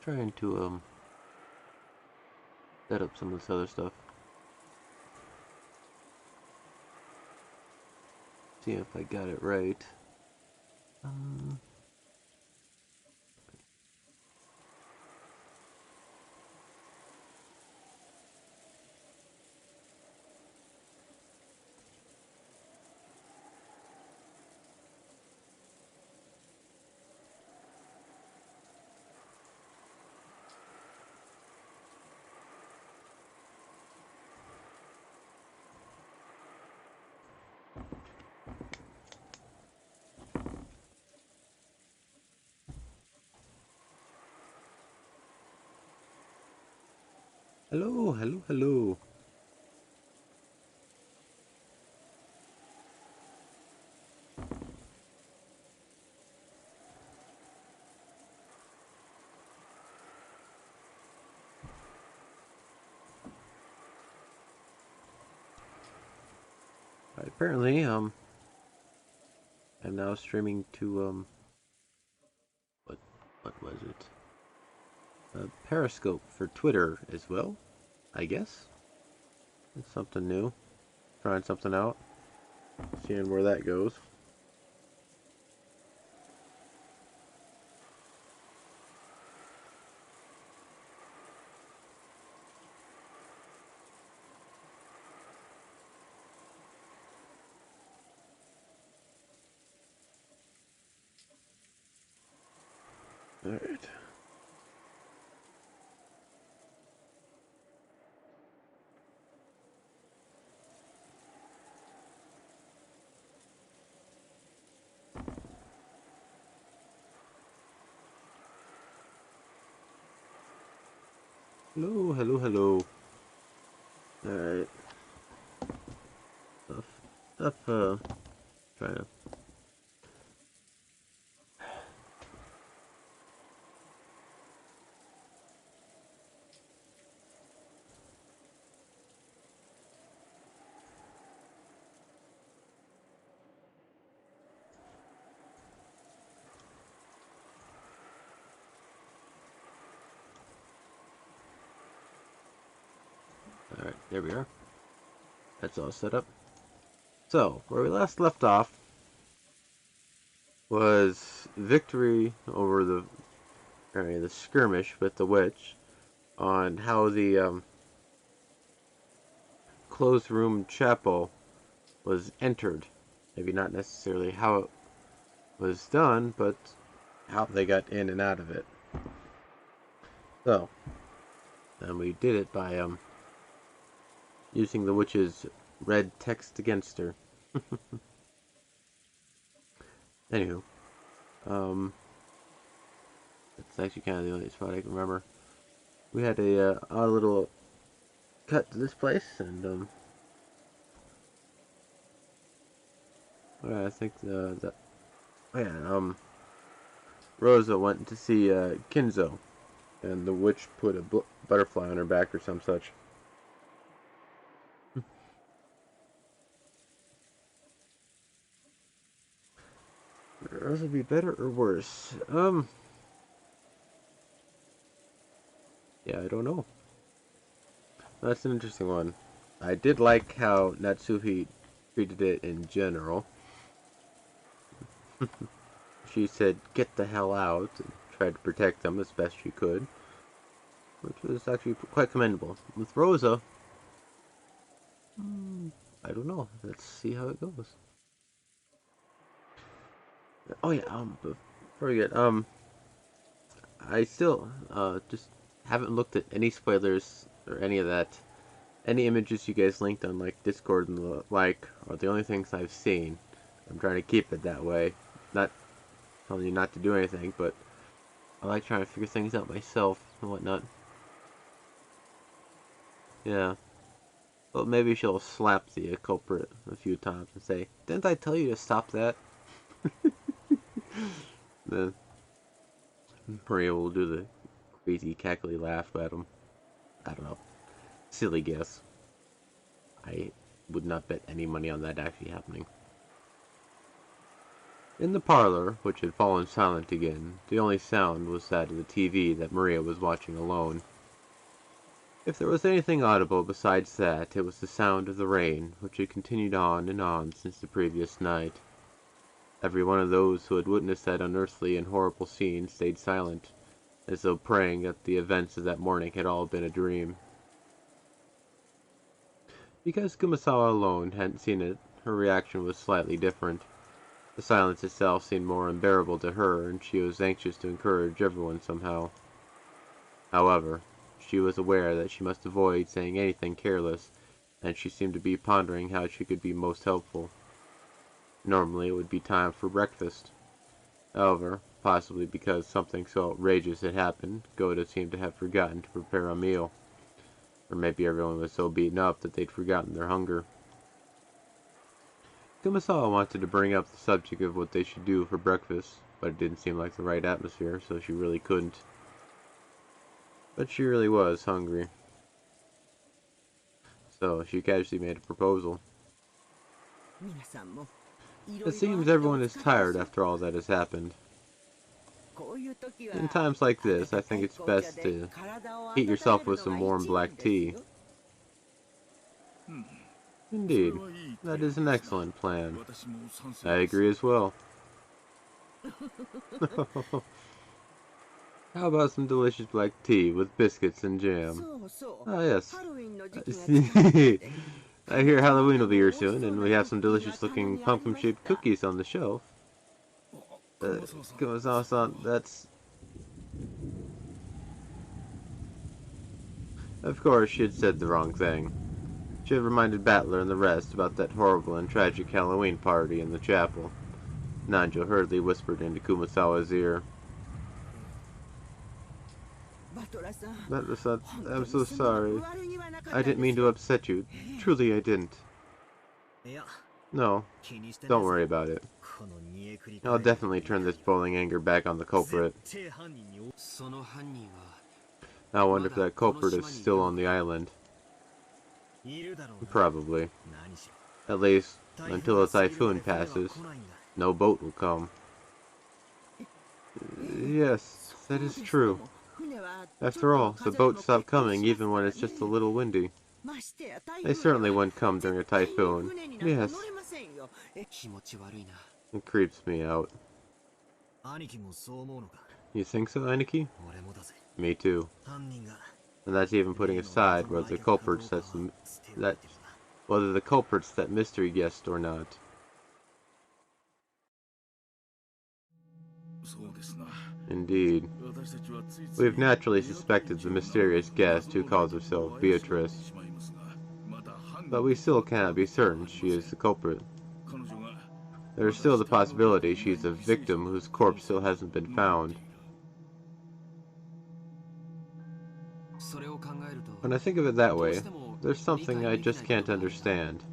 trying to set up some of this other stuff. See if I got it right. Hello, hello, hello. Apparently, I'm now streaming to what was it? Periscope for Twitter as well, I guess. It's something new. Trying something out. Seeing where that goes. Alright. Hello, hello, hello. Alright. Stuff, trying to... Alright, there we are. That's all set up. So, where we last left off was victory over the skirmish with the witch on how the closed room chapel was entered. Maybe not necessarily how it was done, but how they got in and out of it. So, and we did it by using the witch's red text against her. Anywho, that's actually kind of the only spot I can remember. We had a odd little cut to this place, and I think Rosa went to see Kinzo, and the witch put a butterfly on her back or some such. Rosa would be better or worse? Yeah, I don't know. That's an interesting one. I did like how Natsuhi treated it in general. She said, "Get the hell out," and tried to protect them as best she could, which was actually quite commendable. With Rosa, I don't know. Let's see how it goes. Oh yeah, before we get, I still, just haven't looked at any spoilers or any of that. Any images you guys linked on, like, Discord and the like, are the only things I've seen. I'm trying to keep it that way. Not telling you not to do anything, but I like trying to figure things out myself and whatnot. Yeah. Well, maybe she'll slap the culprit a few times and say, "Didn't I tell you to stop that?" Then Maria will do the crazy cackly laugh at him. I don't know. Silly guess. I would not bet any money on that actually happening. In the parlor, which had fallen silent again, the only sound was that of the TV that Maria was watching alone. If there was anything audible besides that, it was the sound of the rain, which had continued on and on since the previous night. Every one of those who had witnessed that unearthly and horrible scene stayed silent, as though praying that the events of that morning had all been a dream. Because Kumasawa alone hadn't seen it, her reaction was slightly different. The silence itself seemed more unbearable to her, and she was anxious to encourage everyone somehow. However, she was aware that she must avoid saying anything careless, and she seemed to be pondering how she could be most helpful. Normally it would be time for breakfast. However, possibly because something so outrageous had happened, Goda seemed to have forgotten to prepare a meal. Or maybe everyone was so beaten up that they'd forgotten their hunger. Kumasawa wanted to bring up the subject of what they should do for breakfast, but it didn't seem like the right atmosphere, so she really couldn't. But she really was hungry. So she casually made a proposal. It seems everyone is tired after all that has happened. In times like this, I think it's best to heat yourself with some warm black tea. Indeed, that is an excellent plan. I agree as well. How about some delicious black tea with biscuits and jam? Ah, yes. I hear Halloween will be here soon, and we have some delicious-looking pumpkin-shaped cookies on the shelf. Kumasawa-san, that's... Of course, she had said the wrong thing. She had reminded Battler and the rest about that horrible and tragic Halloween party in the chapel. Nanjo hurriedly whispered into Kumasawa's ear. Battler-san, I'm so sorry. I didn't mean to upset you. Truly, I didn't. No, don't worry about it. I'll definitely turn this boiling anger back on the culprit. I wonder if that culprit is still on the island. Probably. At least, until a typhoon passes, no boat will come. Yes, that is true. After all, the boats stop coming even when it's just a little windy. They certainly wouldn't come during a typhoon. Yes. It creeps me out. You think so, Aniki? Me too. And that's even putting aside whether the culprits whether the culprits that mystery guessed or not. Indeed. We have naturally suspected the mysterious guest who calls herself Beatrice. But we still cannot be certain she is the culprit. There is still the possibility she is a victim whose corpse still hasn't been found. When I think of it that way, there's something I just can't understand.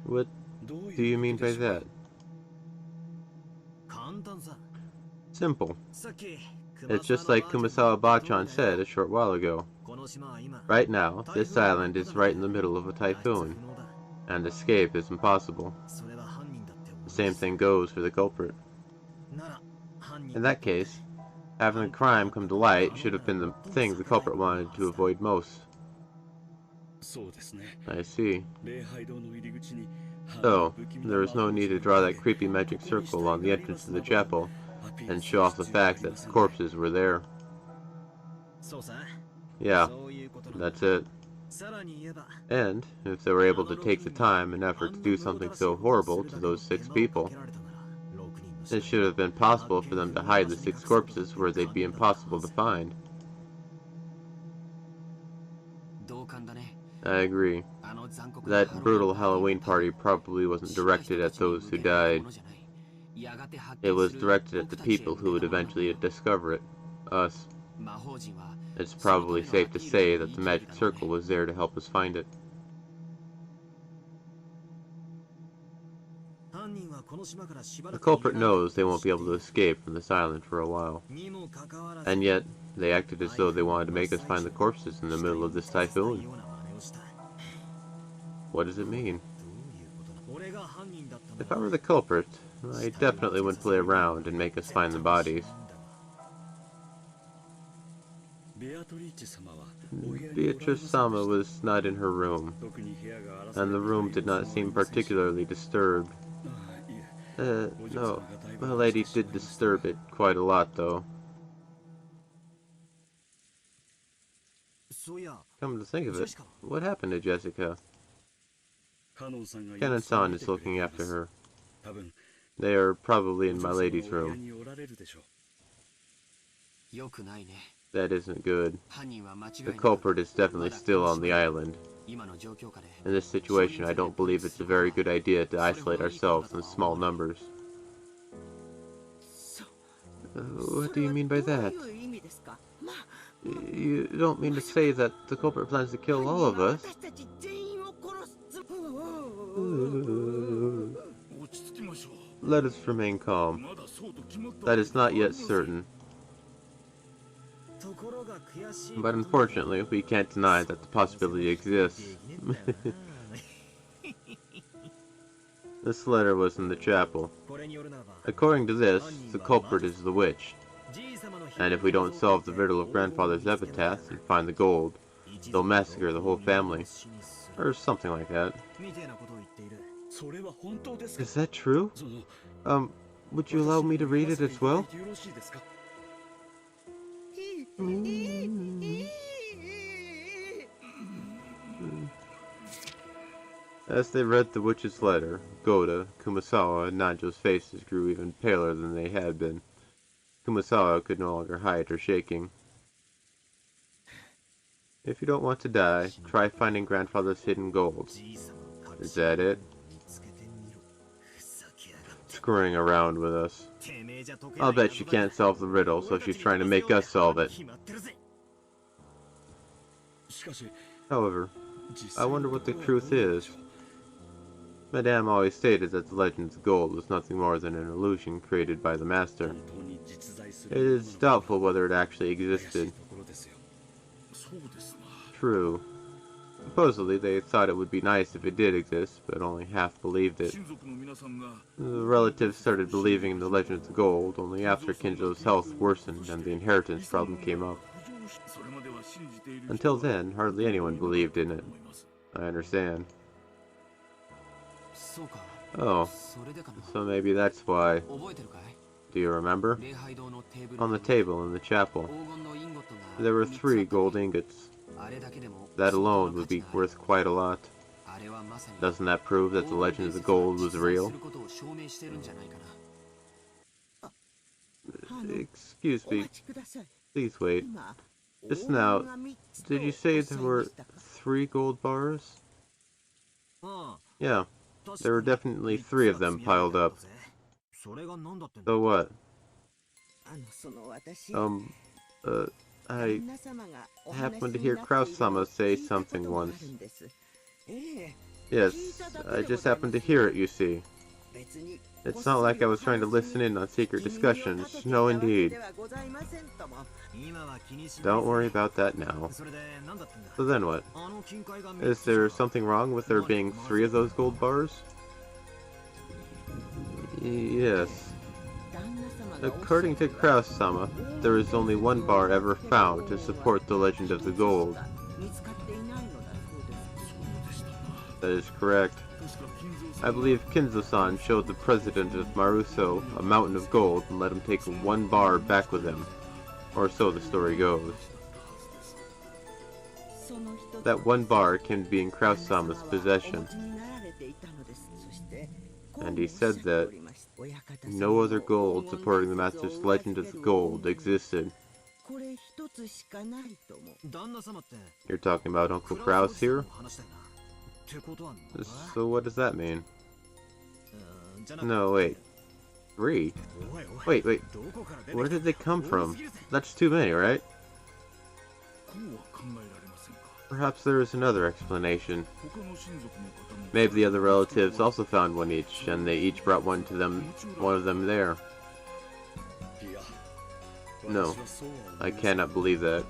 What do you mean by that? Simple. It's just like Kumasawa Bachan said a short while ago. Right now, this island is right in the middle of a typhoon, and escape is impossible. The same thing goes for the culprit. In that case, having the crime come to light should have been the thing the culprit wanted to avoid most. I see. So, there was no need to draw that creepy magic circle on the entrance to the chapel, and show off the fact that the corpses were there. Yeah, that's it. And, if they were able to take the time and effort to do something so horrible to those 6 people, it should have been possible for them to hide the 6 corpses where they'd be impossible to find. I agree. That brutal Halloween party probably wasn't directed at those who died. It was directed at the people who would eventually discover it. Us. It's probably safe to say that the magic circle was there to help us find it. The culprit knows they won't be able to escape from this island for a while. And yet, they acted as though they wanted to make us find the corpses in the middle of this typhoon. What does it mean? If I were the culprit, I definitely would play around and make us find the bodies. Beatrice-sama was not in her room, and the room did not seem particularly disturbed. No, my lady did disturb it quite a lot, though. Come to think of it, what happened to Jessica? Ken-san is looking after her. They are probably in my lady's room. That isn't good. The culprit is definitely still on the island. In this situation, I don't believe it's a very good idea to isolate ourselves in small numbers. What do you mean by that? You don't mean to say that the culprit plans to kill all of us? Let us remain calm. That is not yet certain. But unfortunately, we can't deny that the possibility exists. This letter was in the chapel. According to this, the culprit is the witch. And if we don't solve the riddle of Grandfather's epitaph and find the gold, they'll massacre the whole family. Or something like that. Is that true? Would you allow me to read it as well? As they read the witch's letter, Goda, Kumasawa, and Nanjo's faces grew even paler than they had been. Kumasawa could no longer hide her shaking. If you don't want to die, try finding Grandfather's hidden gold. Is that it? Screwing around with us. I'll bet she can't solve the riddle, so she's trying to make us solve it. However, I wonder what the truth is. Madame always stated that the legend of gold was nothing more than an illusion created by the master. It is doubtful whether it actually existed. True. Supposedly, they thought it would be nice if it did exist, but only half believed it. The relatives started believing in the legend of the gold only after Kinjo's health worsened and the inheritance problem came up. Until then, hardly anyone believed in it. I understand. Oh, so maybe that's why. Do you remember? On the table in the chapel, there were 3 gold ingots. That alone would be worth quite a lot. Doesn't that prove that the legend of the gold was real? Excuse me. Please wait. Just now, did you say there were 3 gold bars? Yeah, there were definitely 3 of them piled up. So what? I happened to hear Kraus-sama say something once. Yes, I just happened to hear it, you see. It's not like I was trying to listen in on secret discussions. No, indeed. Don't worry about that now. So then what? Is there something wrong with there being 3 of those gold bars? Yes. According to Kraus-sama, there is only 1 bar ever found to support the legend of the gold. That is correct. I believe Kinzo-san showed the president of Maruso a mountain of gold and let him take 1 bar back with him. Or so the story goes. That 1 bar can be in Kraus-sama's possession. And he said that no other gold supporting the master's legend of the gold existed. You're talking about Uncle Kraus here? So what does that mean? No, wait. 3? Wait. Where did they come from? That's too many, right? Perhaps there is another explanation. Maybe the other relatives also found 1 each, and they each brought one of them there. No, I cannot believe that.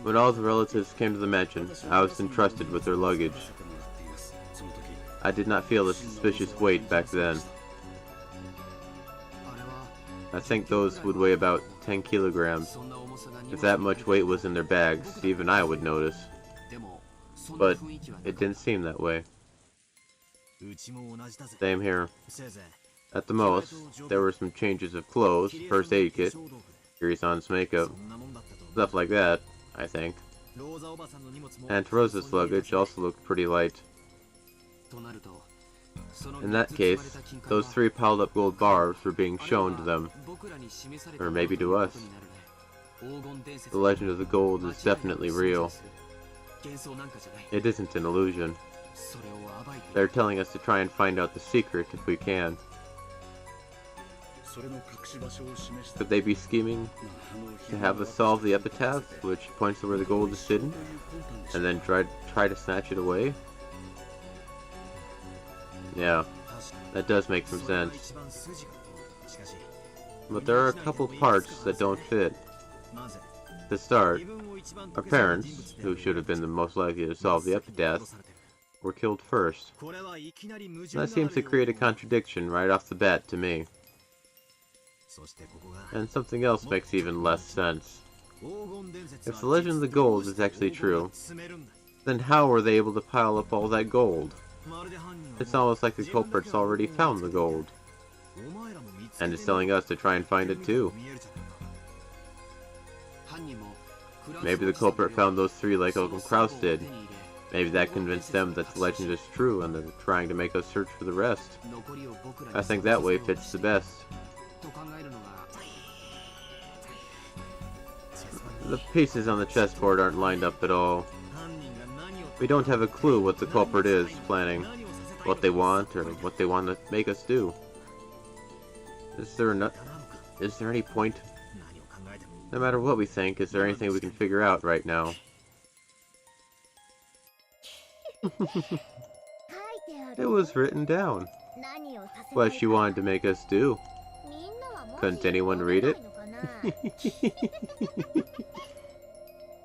When all the relatives came to the mansion, I was entrusted with their luggage. I did not feel a suspicious weight back then. I think those would weigh about 10 kilograms. If that much weight was in their bags, even I would notice. But it didn't seem that way. Same here. At the most, there were some changes of clothes, first aid kit, Kiri-san's makeup, stuff like that, I think. And Rosa's luggage also looked pretty light. In that case, those 3 piled up gold bars were being shown to them. Or maybe to us. The legend of the gold is definitely real. It isn't an illusion. They're telling us to try and find out the secret if we can. Could they be scheming to have us solve the epitaph, which points to where the gold is hidden, and then try to snatch it away? Yeah, that does make some sense. But there are a couple parts that don't fit. To start, our parents, who should have been the most likely to solve the epitaph, were killed first. That seems to create a contradiction right off the bat to me. And something else makes even less sense. If the legend of the gold is actually true, then how were they able to pile up all that gold? It's almost like the culprits already found the gold. And is telling us to try and find it too. Maybe the culprit found those 3 like Uncle Kraus did. Maybe that convinced them that the legend is true and they're trying to make us search for the rest. I think that way fits the best. The pieces on the chessboard aren't lined up at all. We don't have a clue what the culprit is planning, what they want, or what they want to make us do. Is there any point? No matter what we think, is there anything we can figure out right now? It was written down. What she wanted to make us do. Couldn't anyone read it?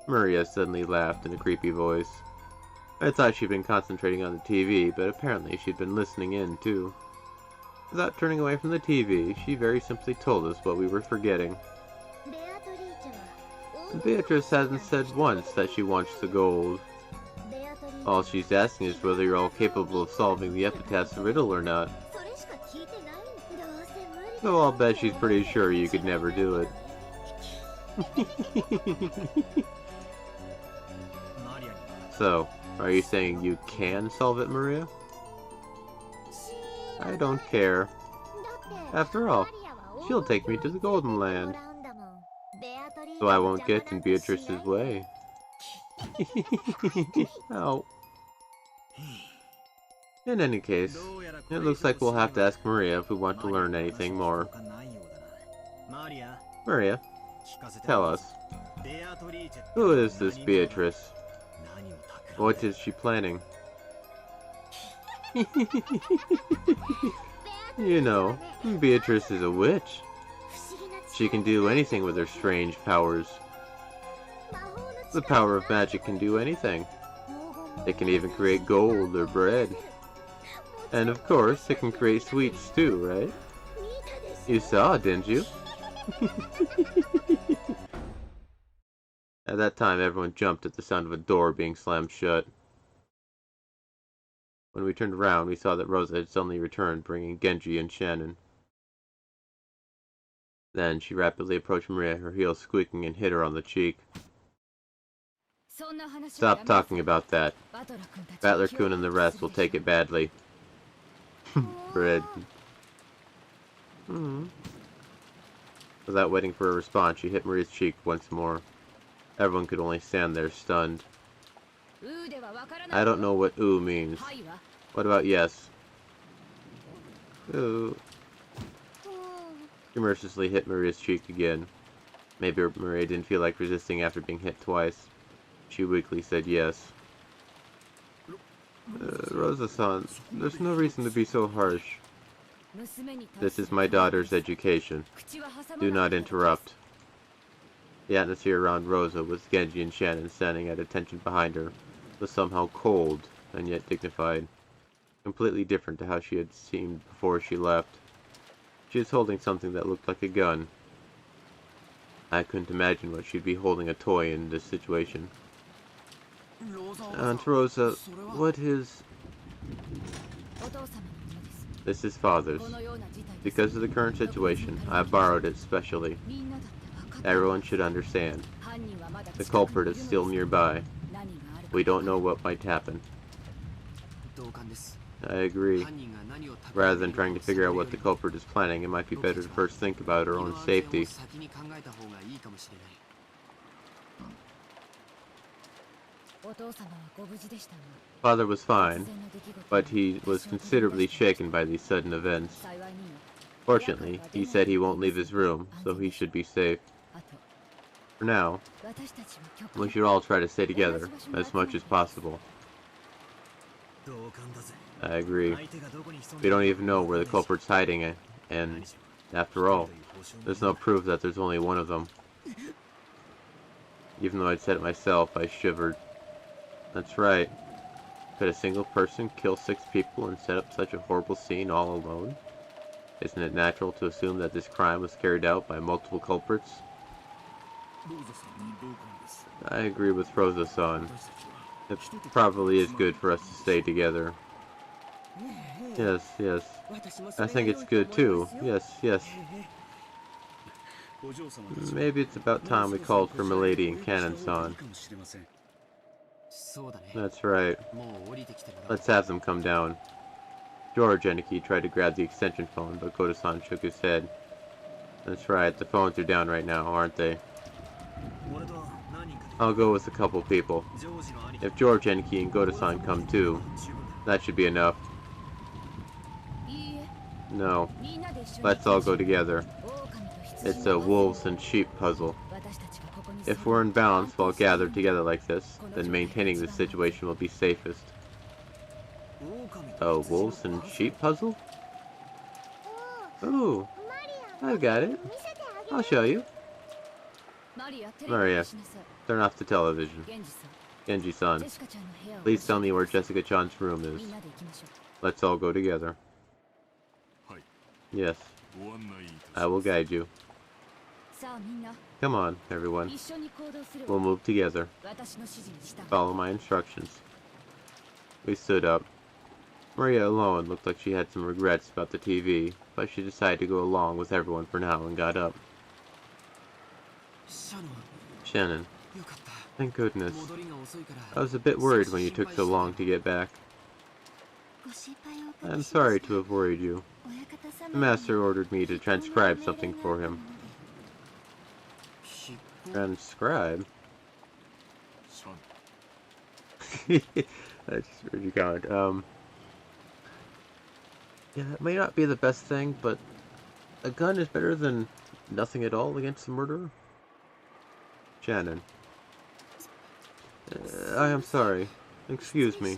Maria suddenly laughed in a creepy voice. I thought she'd been concentrating on the TV, but apparently she'd been listening in, too. Without turning away from the TV, she very simply told us what we were forgetting. Beatrice hasn't said once that she wants the gold. All she's asking is whether you're all capable of solving the epitaph's riddle or not. Though I'll bet she's pretty sure you could never do it. So, are you saying you can solve it, Maria? I don't care. After all, she'll take me to the Golden Land. So I won't get in Beatrice's way. Oh. In any case, it looks like we'll have to ask Maria if we want to learn anything more. Maria, tell us. Who is this Beatrice? What is she planning? You know, Beatrice is a witch. She can do anything with her strange powers. The power of magic can do anything. It can even create gold or bread. And of course, it can create sweets too, right? You saw, didn't you? At that time, everyone jumped at the sound of a door being slammed shut. When we turned around, we saw that Rosa had suddenly returned, bringing Genji and Shannon. Then she rapidly approached Maria, her heels squeaking, and hit her on the cheek. Stop talking about that. Battler-kun and the rest will take it badly. Bread. Without waiting for a response, she hit Maria's cheek once more. Everyone could only stand there, stunned. I don't know what "ooh" means. What about yes? Ooh. She mercilessly hit Maria's cheek again. Maybe Maria didn't feel like resisting after being hit twice. She weakly said yes. Rosa-san, there's no reason to be so harsh. This is my daughter's education. Do not interrupt. The atmosphere around Rosa, with Genji and Shannon standing at attention behind her, was somehow cold and yet dignified. completely different to how she had seemed before she left. She was holding something that looked like a gun. I couldn't imagine what she'd be holding a toy in this situation. Aunt Rosa, what is... This is father's. Because of the current situation, I borrowed it specially. Everyone should understand. The culprit is still nearby. We don't know what might happen. I agree. Rather than trying to figure out what the culprit is planning, it might be better to first think about our own safety. Father was fine, but he was considerably shaken by these sudden events. Fortunately, he said he won't leave his room, so he should be safe. For now, we should all try to stay together as much as possible. I agree. We don't even know where the culprit's hiding, and after all, there's no proof that there's only one of them. Even though I'd said it myself, I shivered. That's right. Could a single person kill 6 people and set up such a horrible scene all alone? Isn't it natural to assume that this crime was carried out by multiple culprits? I agree with Rosa-san. It probably is good for us to stay together. Yes, yes. I think it's good too. Yes, yes. Maybe it's about time we called for Milady and Canon-san. That's right. Let's have them come down. George Eniki tried to grab the extension phone, but Goto-san shook his head. That's right, the phones are down right now, aren't they? I'll go with a couple people. If George Eniki and Goto-san come too, that should be enough. No. Let's all go together. It's a wolves and sheep puzzle. If we're in balance while gathered together like this, then maintaining this situation will be safest. A wolves and sheep puzzle? Ooh, I've got it. I'll show you. Maria, turn off the television. Genji-san, please tell me where Jessica-chan's room is. Let's all go together. Yes, I will guide you. Come on, everyone. We'll move together. Follow my instructions. We stood up. Maria alone looked like she had some regrets about the TV, but she decided to go along with everyone for now and got up. Shannon. Thank goodness. I was a bit worried when you took so long to get back. I'm sorry to have worried you. The master ordered me to transcribe something for him. Transcribe? I just heard you count. Yeah, that may not be the best thing, but a gun is better than nothing at all against the murderer. Shannon. I am sorry. Excuse me.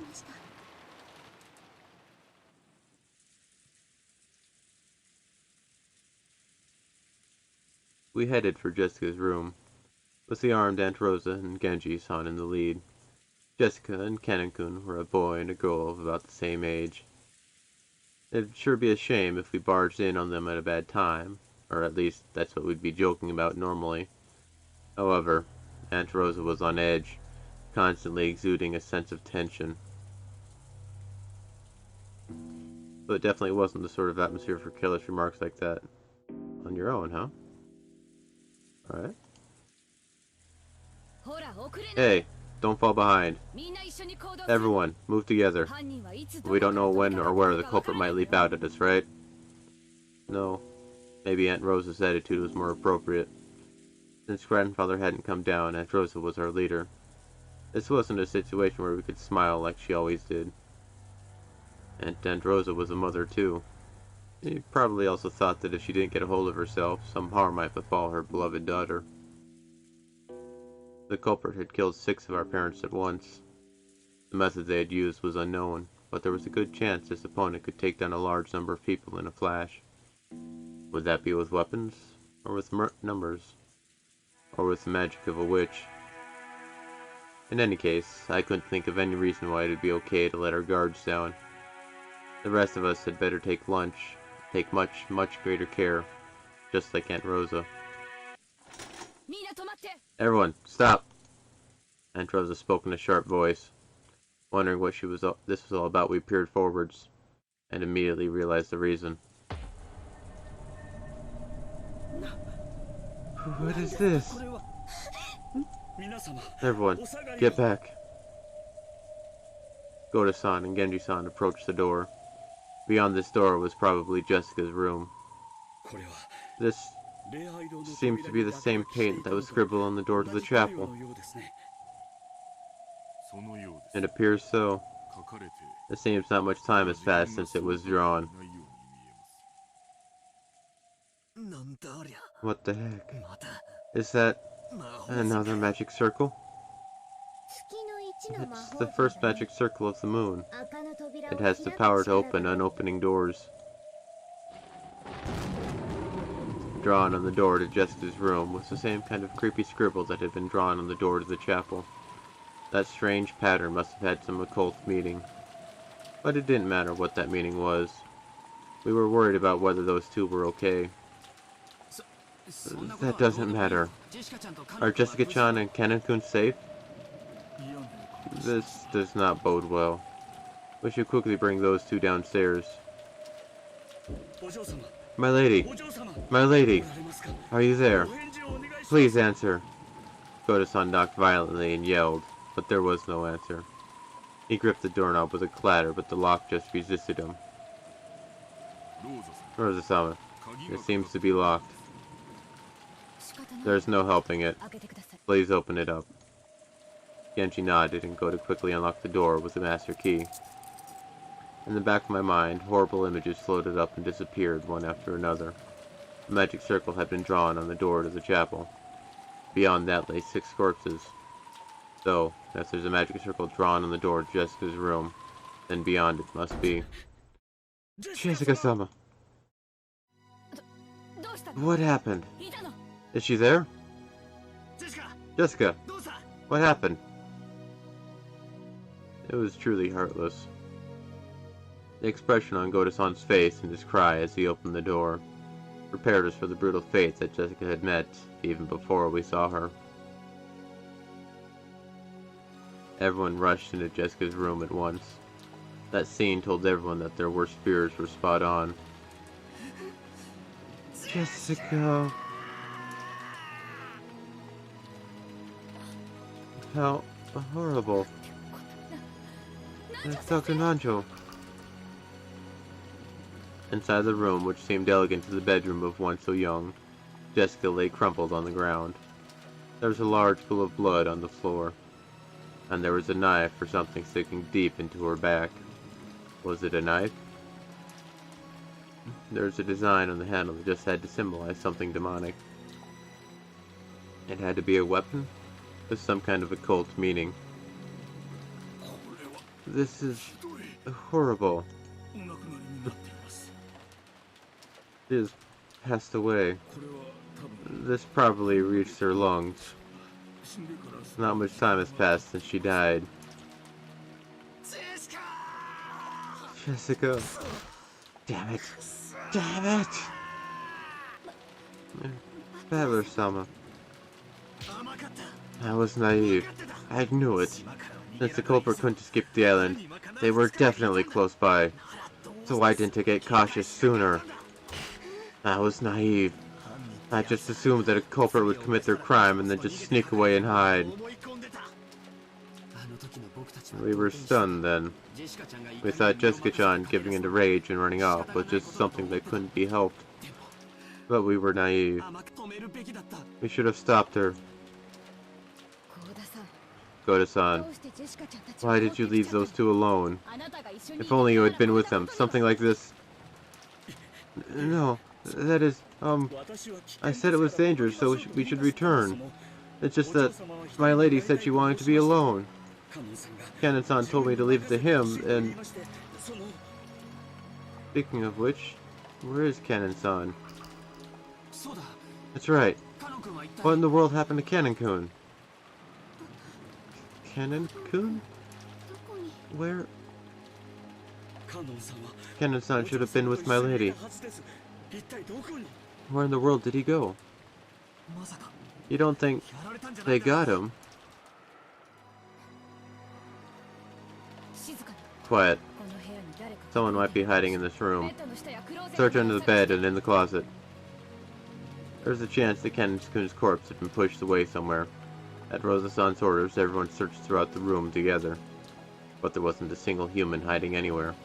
We headed for Jessica's room, with the armed Aunt Rosa and Genji-san in the lead. Jessica and Kanon-kun were a boy and a girl of about the same age. It'd sure be a shame if we barged in on them at a bad time, or at least that's what we'd be joking about normally. However, Aunt Rosa was on edge, constantly exuding a sense of tension. But it definitely wasn't the sort of atmosphere for careless remarks like that. On your own, huh? Alright. Hey, don't fall behind. Everyone, move together. We don't know when or where the culprit might leap out at us, right? No. Maybe Aunt Rosa's attitude was more appropriate. Since grandfather hadn't come down, Aunt Rosa was our leader. This wasn't a situation where we could smile like she always did. And Aunt Rosa was a mother too. She probably also thought that if she didn't get a hold of herself, some harm might befall her beloved daughter. The culprit had killed 6 of our parents at once. The method they had used was unknown, but there was a good chance this opponent could take down a large number of people in a flash. Would that be with weapons, or with numbers, or with the magic of a witch? In any case, I couldn't think of any reason why it would be okay to let our guards down. The rest of us had better take lunch. Take much, much greater care. Just like Aunt Rosa. Everyone, stop! Aunt Rosa spoke in a sharp voice. Wondering what this was all about, we peered forwards, and immediately realized the reason. What is this? Everyone, get back. Goda-san and Genji-san approached the door. Beyond this door was probably Jessica's room. This seems to be the same paint that was scribbled on the door to the chapel. It appears so. It seems not much time has passed since it was drawn. What the heck? Is that another magic circle? It's the first magic circle of the moon. It has the power to open unopening doors. Drawn on the door to Jessica's room was the same kind of creepy scribble that had been drawn on the door to the chapel. That strange pattern must have had some occult meaning. But it didn't matter what that meaning was. We were worried about whether those two were okay. That doesn't matter. Are Jessica-chan and Kanon-kun safe? This does not bode well. We should quickly bring those two downstairs. My lady! My lady! Are you there? Please answer! Goda-san knocked violently and yelled, but there was no answer. He gripped the doorknob with a clatter, but the lock just resisted him. Rosa-sama, it seems to be locked. There's no helping it. Please open it up. Genji nodded and Goda quickly unlocked the door with the master key. In the back of my mind, horrible images floated up and disappeared one after another. A magic circle had been drawn on the door to the chapel. Beyond that lay 6 corpses. So, if there's a magic circle drawn on the door to Jessica's room, then beyond it must be... Jessica-sama! What happened? Is she there? Jessica! What happened? It was truly heartless. The expression on Goda-san's face and his cry as he opened the door prepared us for the brutal fate that Jessica had met even before we saw her. Everyone rushed into Jessica's room at once. That scene told everyone that their worst fears were spot on. Jessica... How horrible. It's Dr. Nanjo. Inside the room, which seemed elegant to the bedroom of one so young, Jessica lay crumpled on the ground. There was a large pool of blood on the floor, and there was a knife or something sticking deep into her back. Was it a knife? There was a design on the handle that just had to symbolize something demonic. It had to be a weapon with some kind of occult meaning. This is horrible. She has passed away. This probably reached her lungs. Not much time has passed since she died. Jessica. Damn it. Damn it! Battler-sama. I was naive. I knew it. Since the culprit couldn't escape the island, they were definitely close by. So why didn't I get cautious sooner? I was naive. I just assumed that a culprit would commit their crime and then just sneak away and hide. We were stunned then. We thought Jessica-chan giving into rage and running off was just something that couldn't be helped. But we were naive. We should have stopped her. Goda-san, why did you leave those two alone? If only you had been with them, something like this... No, that is, I said it was dangerous, so we should return. It's just that my lady said she wanted to be alone. Kanon-san told me to leave it to him, and... Speaking of which, where is Kanon-san? That's right. What in the world happened to Kanon-kun? Kanon-kun? Where... Canon-san should have been with my lady. Where in the world did he go? You don't think they got him? Quiet. Someone might be hiding in this room. Search under the bed and in the closet. There's a chance that Canon-kun's corpse had been pushed away somewhere. At Rosa-san's orders, everyone searched throughout the room together. But there wasn't a single human hiding anywhere.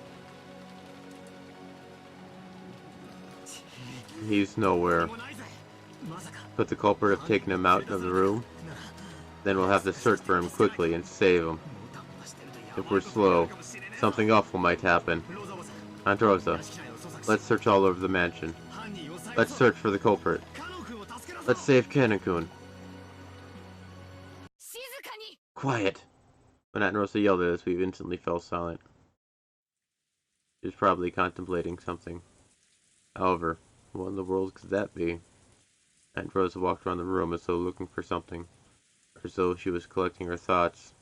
He's nowhere. Could the culprit have taken him out of the room? Then we'll have to search for him quickly and save him. If we're slow, something awful might happen. Aunt Rosa, let's search all over the mansion. Let's search for the culprit. Let's save Canon-kun. Quiet! When Aunt Rosa yelled at us, we instantly fell silent. She was probably contemplating something. However, what in the world could that be? Aunt Rosa walked around the room as though looking for something, or as though she was collecting her thoughts.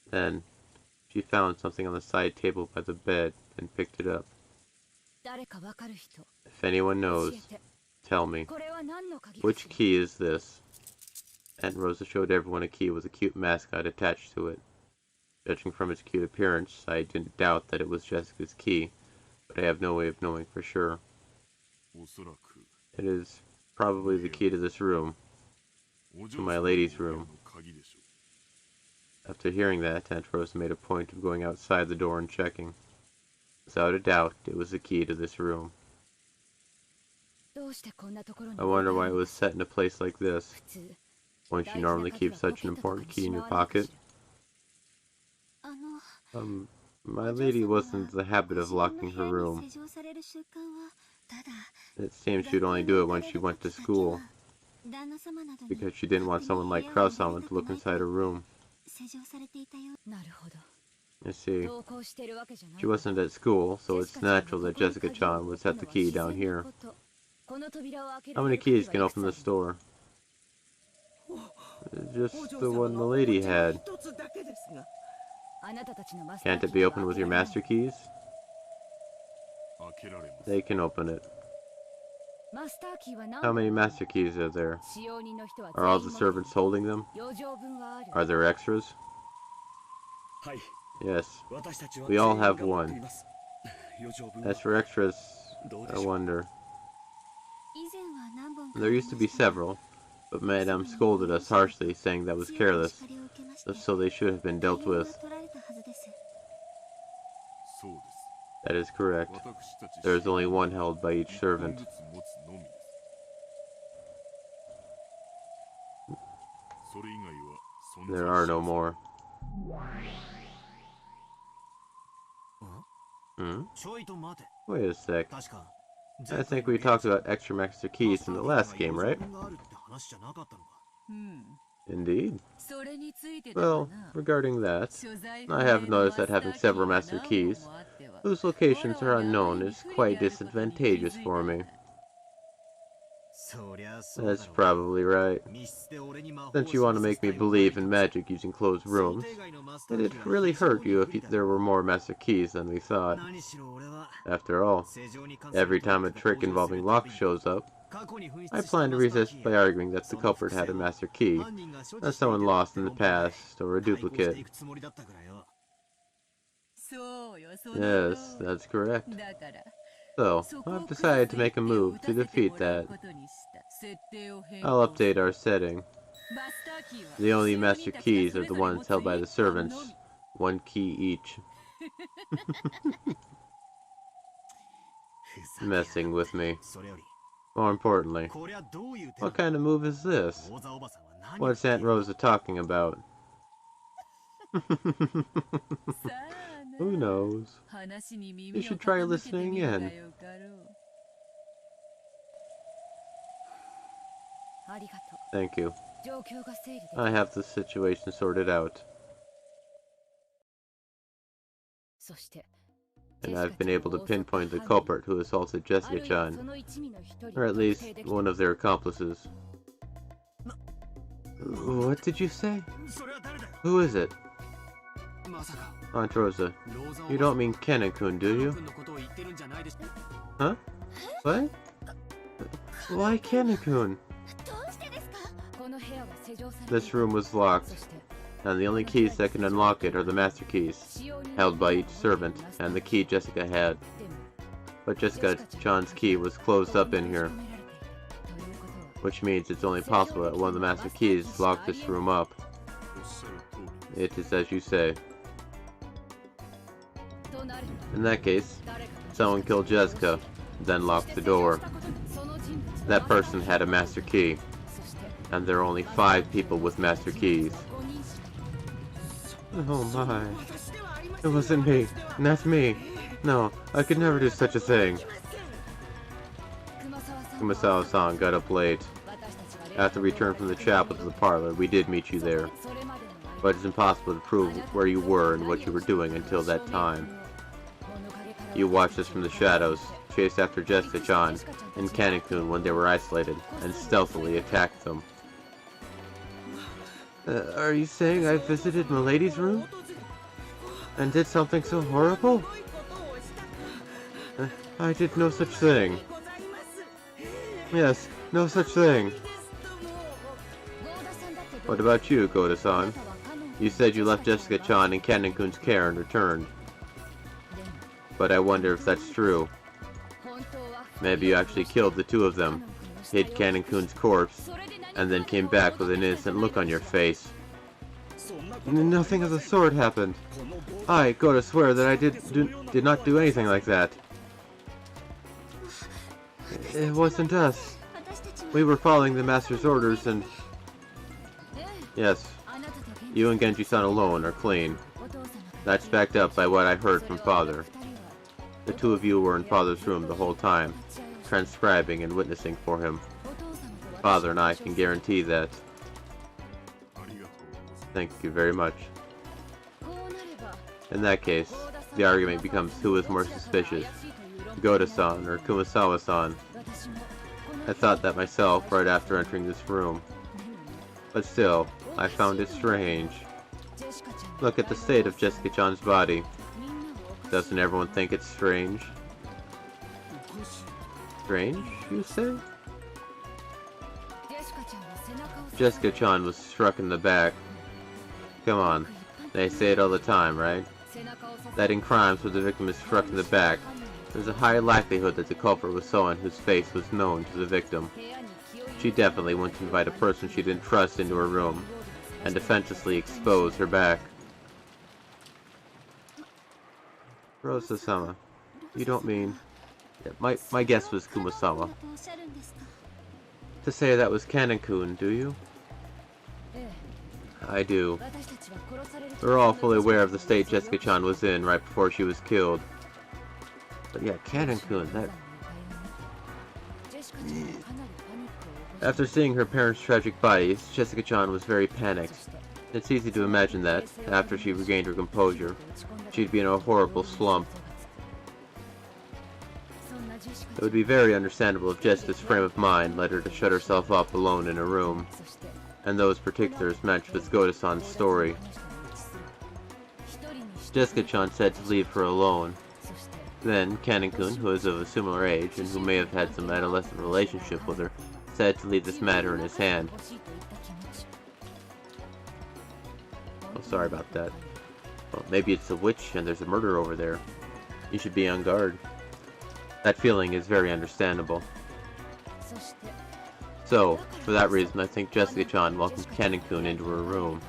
Then, she found something on the side table by the bed and picked it up. If anyone knows, tell me. Which key is this? Aunt Rosa showed everyone a key with a cute mascot attached to it. Judging from its cute appearance, I didn't doubt that it was Jessica's key, but I have no way of knowing for sure. It is probably the key to this room, to my lady's room. After hearing that, Aunt Rosa made a point of going outside the door and checking. Without a doubt, it was the key to this room. I wonder why it was set in a place like this. Wouldn't you normally keep such an important key in your pocket? My lady wasn't in the habit of locking her room. It seems she'd only do it when she went to school, because she didn't want someone like Kraus-sama to look inside her room. I see. She wasn't at school, so it's natural that Jessica-chan would set the key down here. How many keys can open this door? Just the one the lady had. Can't it be opened with your master keys? They can open it. How many master keys are there? Are all the servants holding them? Are there extras? Yes, we all have one. As for extras, I wonder. There used to be several, but Madame scolded us harshly, saying that was careless, so they should have been dealt with. That is correct. There is only one held by each servant. There are no more. Wait a sec. I think we talked about extra master keys in the last game, right? Indeed. Well, regarding that, I have noticed that having several master keys, whose locations are unknown, is quite disadvantageous for me. That's probably right. Since you want to make me believe in magic using closed rooms, it'd really hurt you if there were more master keys than we thought. After all, every time a trick involving locks shows up, I plan to resist by arguing that the culprit had a master key, not someone lost in the past, or a duplicate. Yes, that's correct. So, I've decided to make a move to defeat that. I'll update our setting. The only master keys are the ones held by the servants, one key each. Messing with me. More importantly, what kind of move is this? What's Aunt Rosa talking about? Who knows? You should try listening in. Thank you. I have the situation sorted out. and I've been able to pinpoint the culprit who assaulted Jessica-chan, or at least one of their accomplices. What did you say? Who is it? Aunt Rosa, you don't mean Kennen-kun, do you? Huh? What? Why Kennen-kun? This room was locked, and the only keys that can unlock it are the master keys, held by each servant, and the key Jessica had. But Jessica-chan's key was closed up in here, which means it's only possible that one of the master keys locked this room up. It is as you say. In that case, someone killed Jessica, then locked the door. That person had a master key, and there are only 5 people with master keys. Oh my. It wasn't me. Not me. No, I could never do such a thing. Kumasawa-san got up late. After we returned from the chapel to the parlor, we did meet you there. But it's impossible to prove where you were and what you were doing until that time. You watched us from the shadows, chased after Jessica-chan and Kennen-kun when they were isolated, and stealthily attacked them. Are you saying I visited Milady's room? And did something so horrible? I did no such thing. Yes, no such thing. What about you, Goda-san? You said you left Jessica-chan in Kennen-kun's care and returned. But I wonder if that's true. Maybe you actually killed the 2 of them, hid Kennen-kun's corpse, and then came back with an innocent look on your face. Nothing of the sort happened. I go to swear that I did not do anything like that. It wasn't us. We were following the master's orders and... Yes, you and Genji-san alone are clean. That's backed up by what I heard from Father. The 2 of you were in Father's room the whole time, transcribing and witnessing for him. Father and I can guarantee that. Thank you very much. In that case, the argument becomes who is more suspicious, Goda-san or Kumasawa-san. I thought that myself right after entering this room. But still, I found it strange. Look at the state of Jessica-chan's body. Doesn't everyone think it's strange? Strange, you say? Jessica-chan was struck in the back. Come on, they say it all the time, right? That in crimes where the victim is struck in the back, there's a high likelihood that the culprit was someone whose face was known to the victim. She definitely wouldn't invite a person she didn't trust into her room, and defenselessly expose her back. Rosa-sama, you don't mean... Yeah, my guess was Kumasawa. To say that was Kennen-kun, do you? I do. We're all fully aware of the state Jessica-chan was in right before she was killed. But yeah, Kennen-kun, that... After seeing her parents' tragic bodies, Jessica-chan was very panicked. It's easy to imagine that, after she regained her composure, she'd be in a horrible slump. It would be very understandable if Jessica's frame of mind led her to shut herself up alone in a room, and those particulars matched with Goda-san's story. Jessica-chan said to leave her alone. Then, Kennen-kun, who is of a similar age and who may have had some adolescent relationship with her, said to leave this matter in his hand. Oh, sorry about that. Well, maybe it's a witch and there's a murder over there. You should be on guard. That feeling is very understandable. So, for that reason, I think Jessica-chan welcomed Kennen-kun into her room.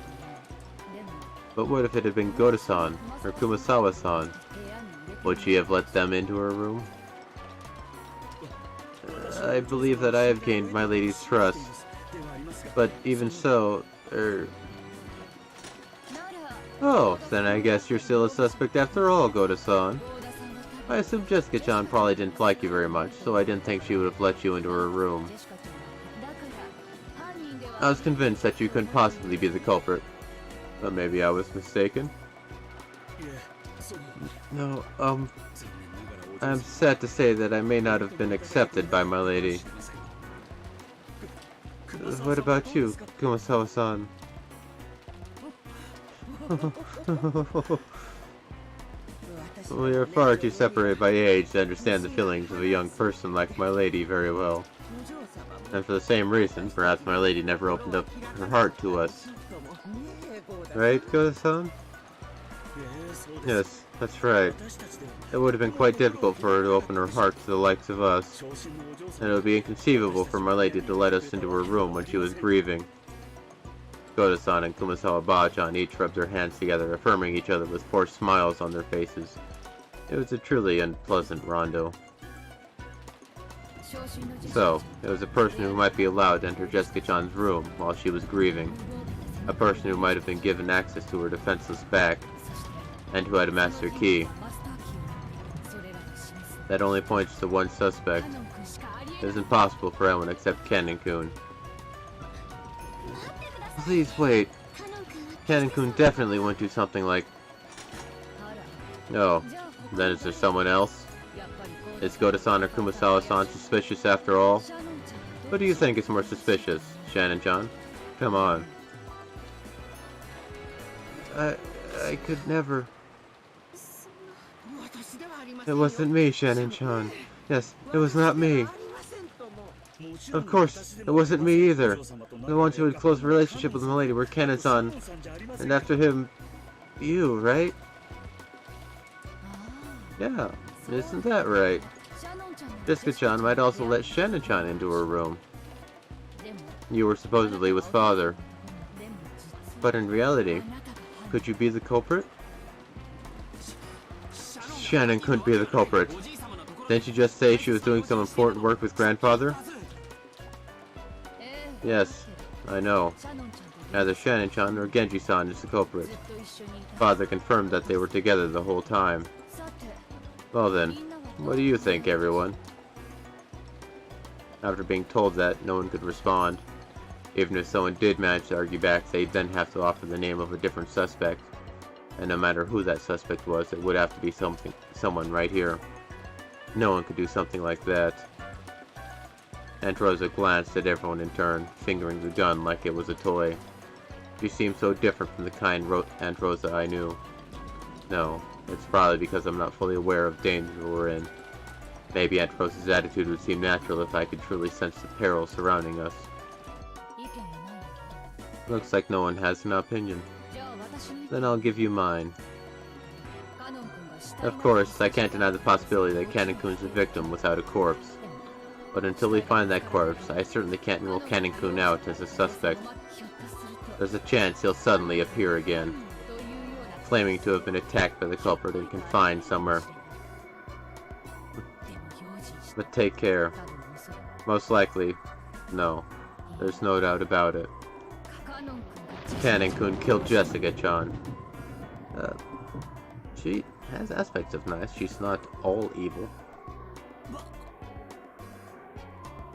But what if it had been Goda-san or Kumasawa-san? Would she have let them into her room? I believe that I have gained my lady's trust. But even so, Oh, then I guess you're still a suspect after all, Goda-san. I assume Jessica-chan probably didn't like you very much, so I didn't think she would have let you into her room. I was convinced that you couldn't possibly be the culprit. But maybe I was mistaken. No, I'm sad to say that I may not have been accepted by my lady. What about you, Kumasawa-san? We are far too separated by age to understand the feelings of a young person like my lady very well. And for the same reason, perhaps my lady never opened up her heart to us. Right, Koda-san? Yes, that's right. It would have been quite difficult for her to open her heart to the likes of us, and it would be inconceivable for my lady to let us into her room when she was grieving. Koda-san and Kumasawa-ba-chan each rubbed their hands together, affirming each other with forced smiles on their faces. It was a truly unpleasant rondo. So, it was a person who might be allowed to enter Jessica-chan's room while she was grieving. A person who might have been given access to her defenseless back, and who had a master key. That only points to one suspect. It is impossible for anyone except Kanon-kun. Please wait. Kanon-kun definitely wouldn't do something like... No. Then is there someone else? Is Koda-san or Kumasawa-san suspicious after all? What do you think is more suspicious, Shannon-chan? Come on. I could never... It wasn't me, Shannon-chan. Yes, it was not me. Of course, it wasn't me either. The ones who had close relationship with my lady were Kanon-san, and after him, you, right? Yeah, isn't that right? Jessica-chan might also let Shannon-chan into her room. You were supposedly with father. But in reality, could you be the culprit? Shannon couldn't be the culprit. Didn't you just say she was doing some important work with grandfather? Yes, I know. Neither Shannon-chan nor Genji-san is the culprit. Father confirmed that they were together the whole time. Well then, what do you think, everyone? After being told that, no one could respond. Even if someone did manage to argue back, they'd then have to offer the name of a different suspect. And no matter who that suspect was, it would have to be someone right here. No one could do something like that. Aunt Rosa glanced at everyone in turn, fingering the gun like it was a toy. She seemed so different from the kind Aunt Rosa I knew. No, it's probably because I'm not fully aware of danger we're in. Maybe Aunt Rosa's attitude would seem natural if I could truly sense the peril surrounding us. Looks like no one has an opinion. Then I'll give you mine. Of course, I can't deny the possibility that Kanon-kun's a victim without a corpse. But until we find that corpse, I certainly can't rule Kanon-kun out as a suspect. There's a chance he'll suddenly appear again, claiming to have been attacked by the culprit and confined somewhere. But take care. Most likely, no. There's no doubt about it. Kanon-kun killed Jessica-chan. She has aspects of nice. She's not all evil.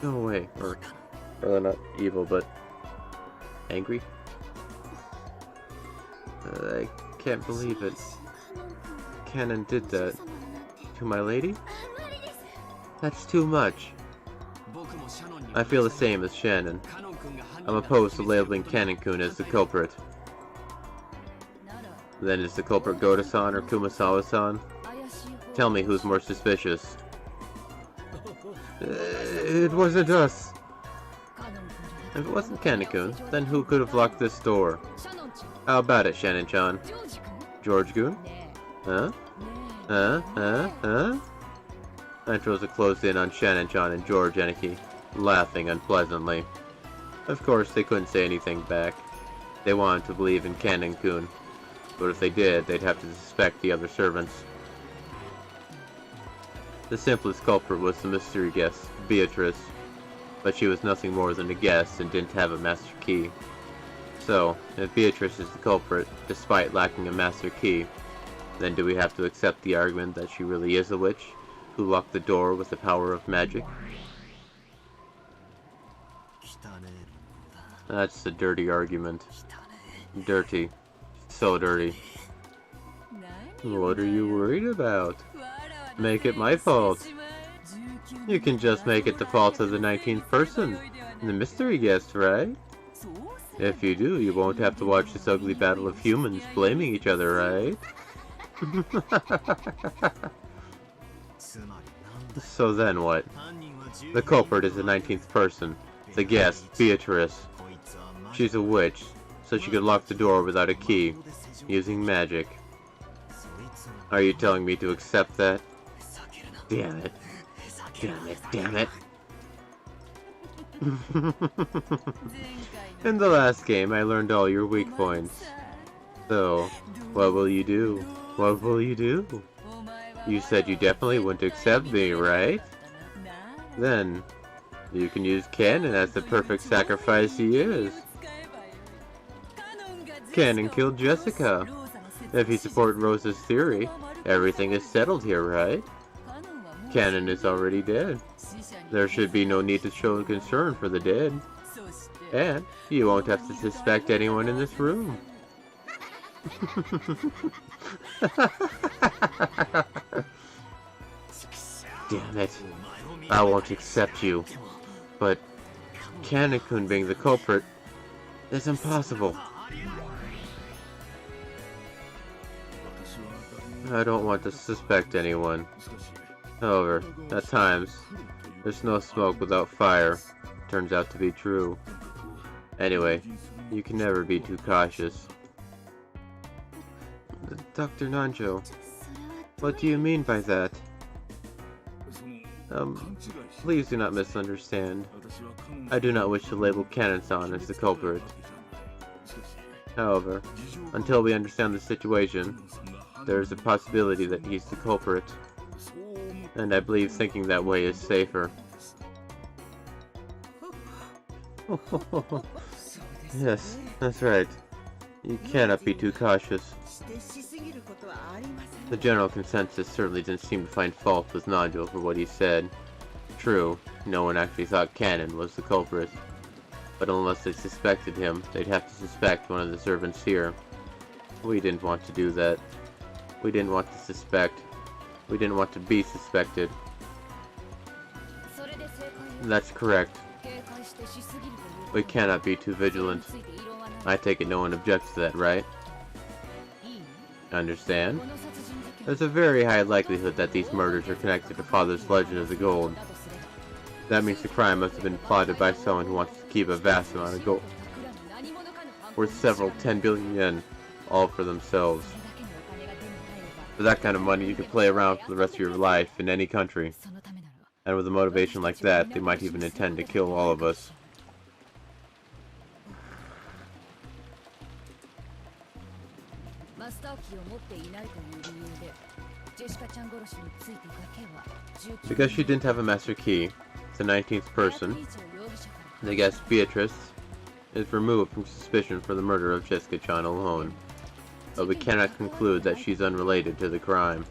Go away. Or rather not evil, but angry. I can't believe it. Kanon did that. To my lady? That's too much. I feel the same as Shannon. I'm opposed to labeling Kanon-kun as the culprit. Then is the culprit Goda-san or Kumasawa-san? Tell me who's more suspicious. It wasn't us. If it wasn't Kanon-kun, then who could have locked this door? How about it, Shannon-chan? George-kun? Huh? Huh? Aunt Rosa closed in on Shannon-chan and George Eniki, laughing unpleasantly. Of course, they couldn't say anything back. They wanted to believe in Kanon-kun, but if they did, they'd have to suspect the other servants. The simplest culprit was the mystery guest, Beatrice, but she was nothing more than a guest and didn't have a master key. So, if Beatrice is the culprit, despite lacking a master key, then do we have to accept the argument that she really is a witch, who locked the door with the power of magic? That's a dirty argument. Dirty. So dirty. What are you worried about? Make it my fault. You can just make it the fault of the 19th person, the mystery guest, right? If you do, you won't have to watch this ugly battle of humans blaming each other, right? So then what? The culprit is the 19th person. The guest, Beatrice. She's a witch, so she could lock the door without a key, using magic. Are you telling me to accept that? Damn it. Damn it, damn it. In the last game, I learned all your weak points. So, what will you do? What will you do? You said you definitely wouldn't accept me, right? Then, you can use Canon as the perfect sacrifice he is. Canon killed Jessica. If you support Rosa's theory, everything is settled here, right? Canon is already dead. There should be no need to show concern for the dead. And you won't have to suspect anyone in this room. Damn it. I won't accept you. But Canon-kun being the culprit is impossible. I don't want to suspect anyone. However, at times, there's no smoke without fire. Turns out to be true. Anyway, you can never be too cautious. Dr. Nanjo, what do you mean by that? Please do not misunderstand. I do not wish to label Canon-san as the culprit. However, until we understand the situation, there is a possibility that he's the culprit. And I believe thinking that way is safer. Yes, that's right. You cannot be too cautious. The general consensus certainly didn't seem to find fault with Nanjo for what he said. True, no one actually thought Canon was the culprit. But unless they suspected him, they'd have to suspect one of the servants here. We didn't want to do that. We didn't want to suspect. We didn't want to be suspected. That's correct. We cannot be too vigilant. I take it no one objects to that, right? Understand? There's a very high likelihood that these murders are connected to Father's Legend of the Gold. That means the crime must have been plotted by someone who wants to keep a vast amount of gold, worth several 10 billion yen, all for themselves. For that kind of money, you could play around for the rest of your life in any country. And with a motivation like that, they might even intend to kill all of us. Because she didn't have a master key, the 19th person, the guest Beatrice, is removed from suspicion for the murder of Jessica-chan alone. But we cannot conclude that she's unrelated to the crime.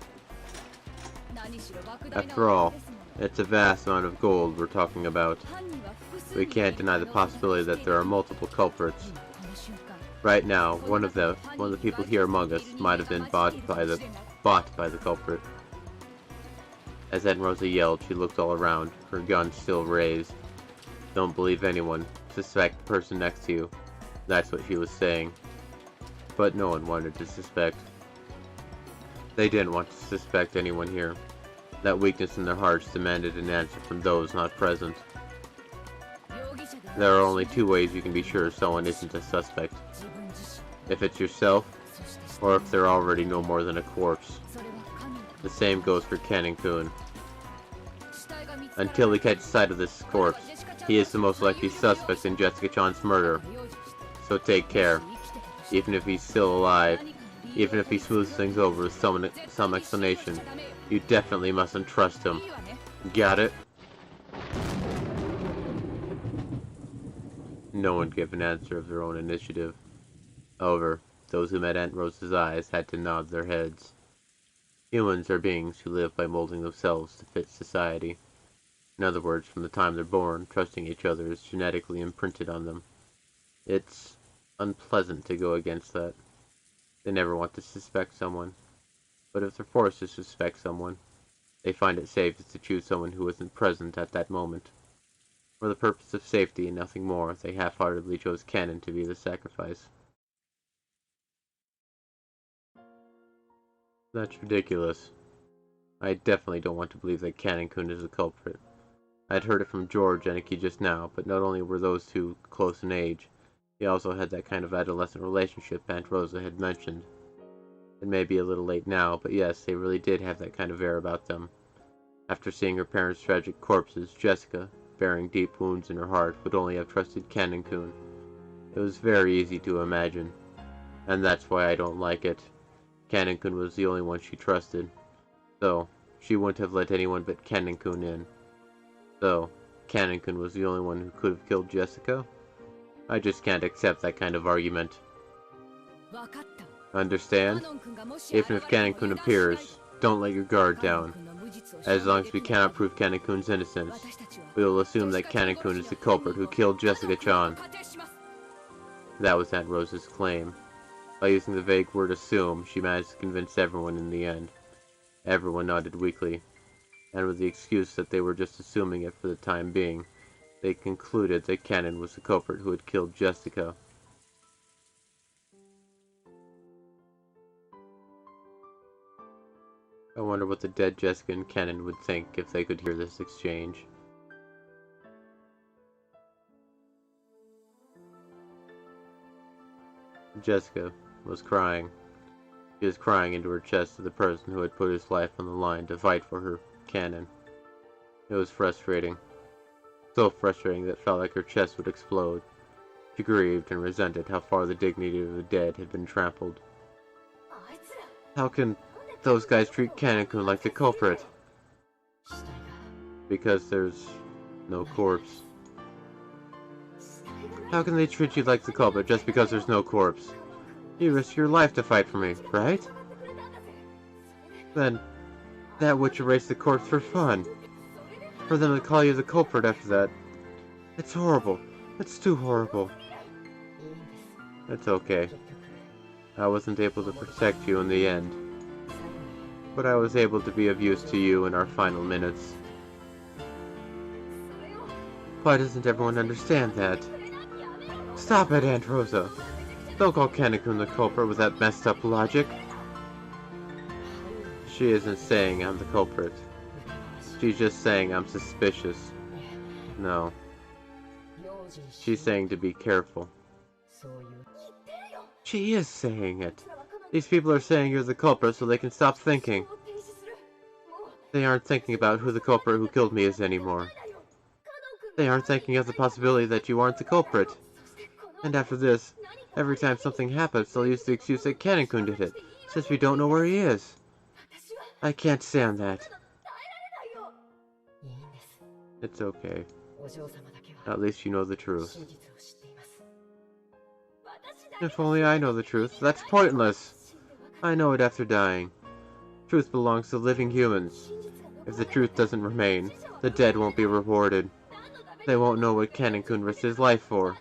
After all, it's a vast amount of gold we're talking about. We can't deny the possibility that there are multiple culprits. Right now, one of the people here among us might have been bought by the culprit. As Ed and Rosa yelled, she looked all around, her gun still raised. Don't believe anyone. Suspect the person next to you. That's what she was saying. But no one wanted to suspect. They didn't want to suspect anyone here. That weakness in their hearts demanded an answer from those not present. There are only two ways you can be sure someone isn't a suspect. If it's yourself, or if they're already no more than a corpse. The same goes for Canon-kun. Until we catch sight of this corpse, he is the most likely suspect in Jessica-chan's murder. So take care. Even if he's still alive, even if he smooths things over with some explanation, you definitely mustn't trust him. Got it? No one gave an answer of their own initiative. However, those who met Aunt Rose's eyes had to nod their heads. Humans are beings who live by molding themselves to fit society. In other words, from the time they're born, trusting each other is genetically imprinted on them. It's unpleasant to go against that. They never want to suspect someone. But if they're forced to suspect someone, they find it safest to choose someone who isn't present at that moment. For the purpose of safety and nothing more, they half-heartedly chose Cannon to be the sacrifice. That's ridiculous. I definitely don't want to believe that Cannon-kun is the culprit. I'd heard it from George and Ikki just now, but not only were those two close in age, they also had that kind of adolescent relationship Aunt Rosa had mentioned. It may be a little late now, but yes, they really did have that kind of air about them. After seeing her parents' tragic corpses, Jessica, bearing deep wounds in her heart, would only have trusted Cannon-kun. It was very easy to imagine. And that's why I don't like it. Cannon-kun was the only one she trusted. So, she wouldn't have let anyone but Cannon-kun in. So, Cannon-kun was the only one who could have killed Jessica? I just can't accept that kind of argument. Understand? Even if Cannon-kun appears, don't let your guard down. As long as we cannot prove Cannon-kun's innocence, we will assume that Cannon-kun is the culprit who killed Jessica-chan. That was Aunt Rosa's claim. By using the vague word assume, she managed to convince everyone in the end. Everyone nodded weakly, and with the excuse that they were just assuming it for the time being, they concluded that Cannon was the culprit who had killed Jessica. I wonder what the dead Jessica and Cannon would think if they could hear this exchange. Jessica was crying. She was crying into her chest to the person who had put his life on the line to fight for her, Cannon. It was frustrating. So frustrating that it felt like her chest would explode. She grieved and resented how far the dignity of the dead had been trampled. How can those guys treat Cannon-kun like the culprit? Because there's no corpse. How can they treat you like the culprit just because there's no corpse? You risked your life to fight for me, right? Then, that would erase the corpse for fun. For them to call you the culprit after that. It's horrible. It's too horrible. It's okay. I wasn't able to protect you in the end. But I was able to be of use to you in our final minutes. Why doesn't everyone understand that? Stop it, Aunt Rosa. Don't call Cannon-kun the culprit with that messed up logic. She isn't saying I'm the culprit. She's just saying I'm suspicious. No. She's saying to be careful. She is saying it. These people are saying you're the culprit so they can stop thinking. They aren't thinking about who the culprit who killed me is anymore. They aren't thinking of the possibility that you aren't the culprit. And after this, every time something happens, they'll use the excuse that Cannon-kun did it, since we don't know where he is. I can't stand that. It's okay. At least you know the truth. If only I know the truth. That's pointless. I know it after dying. Truth belongs to living humans. If the truth doesn't remain, the dead won't be rewarded. They won't know what Cannon-kun risked his life for.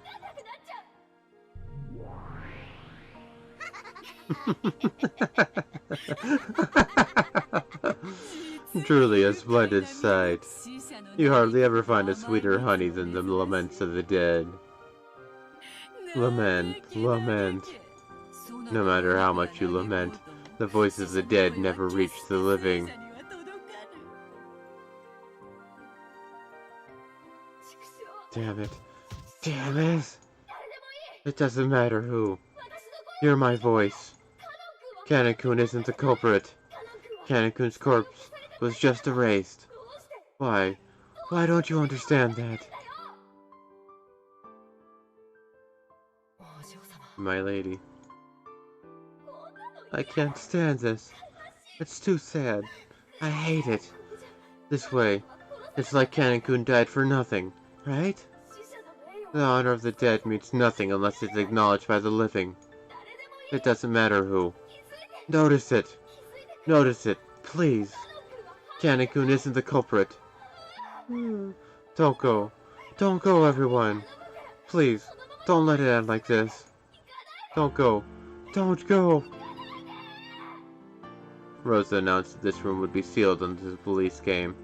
Truly a splendid sight. You hardly ever find a sweeter honey than the laments of the dead. Lament, lament. No matter how much you lament, the voices of the dead never reach the living. Damn it. Damn it! It doesn't matter who. Hear my voice. Cannon-kun isn't the culprit. Cannon-kun's corpse was just erased. Why? Why don't you understand that? My lady. I can't stand this. It's too sad. I hate it. This way, it's like Cannon-kun died for nothing, right? The honor of the dead means nothing unless it's acknowledged by the living. It doesn't matter who. Notice it. Notice it, please. Cannon-kun isn't the culprit. Don't go. Don't go, everyone. Please, don't let it end like this. Don't go. Don't go. Rosa announced that this room would be sealed until the police came.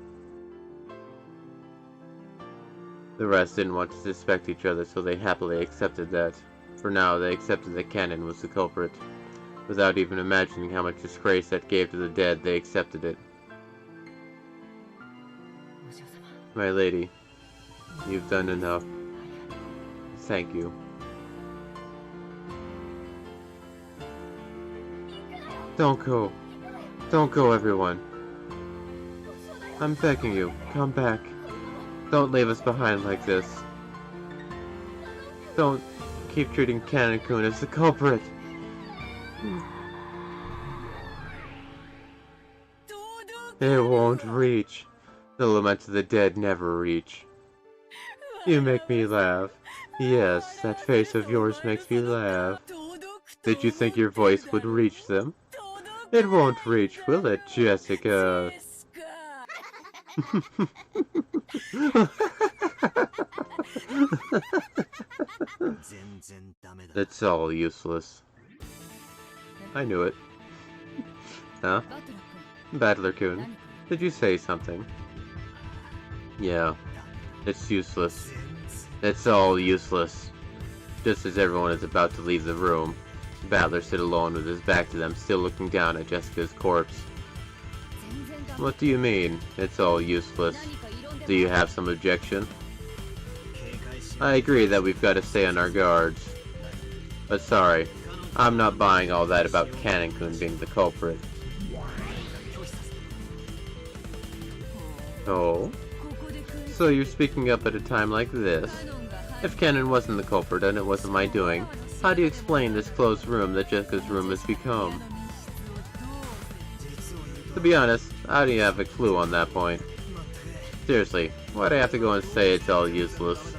The rest didn't want to suspect each other, so they happily accepted that. For now, they accepted that Cannon was the culprit. Without even imagining how much disgrace that gave to the dead, they accepted it. My lady, you've done enough. Thank you. Don't go. Don't go, everyone. I'm begging you, come back. Don't leave us behind like this. Don't keep treating Cannon-kun as the culprit. It won't reach. The lament of the dead never reach. You make me laugh. Yes, that face of yours makes me laugh. Did you think your voice would reach them? It won't reach, will it, Jessica? It's all useless. I knew it. Huh? Battler-kun, did you say something? Yeah, it's useless. It's all useless. Just as everyone is about to leave the room, Battler stood alone with his back to them, still looking down at Jessica's corpse. What do you mean, it's all useless? Do you have some objection? I agree that we've got to stay on our guards. But sorry, I'm not buying all that about Cannon-kun being the culprit. Oh? So you're speaking up at a time like this? If Cannon wasn't the culprit and it wasn't my doing, how do you explain this closed room that Jessica's room has become? To be honest, I don't have a clue on that point. Seriously, why'd I have to go and say it's all useless?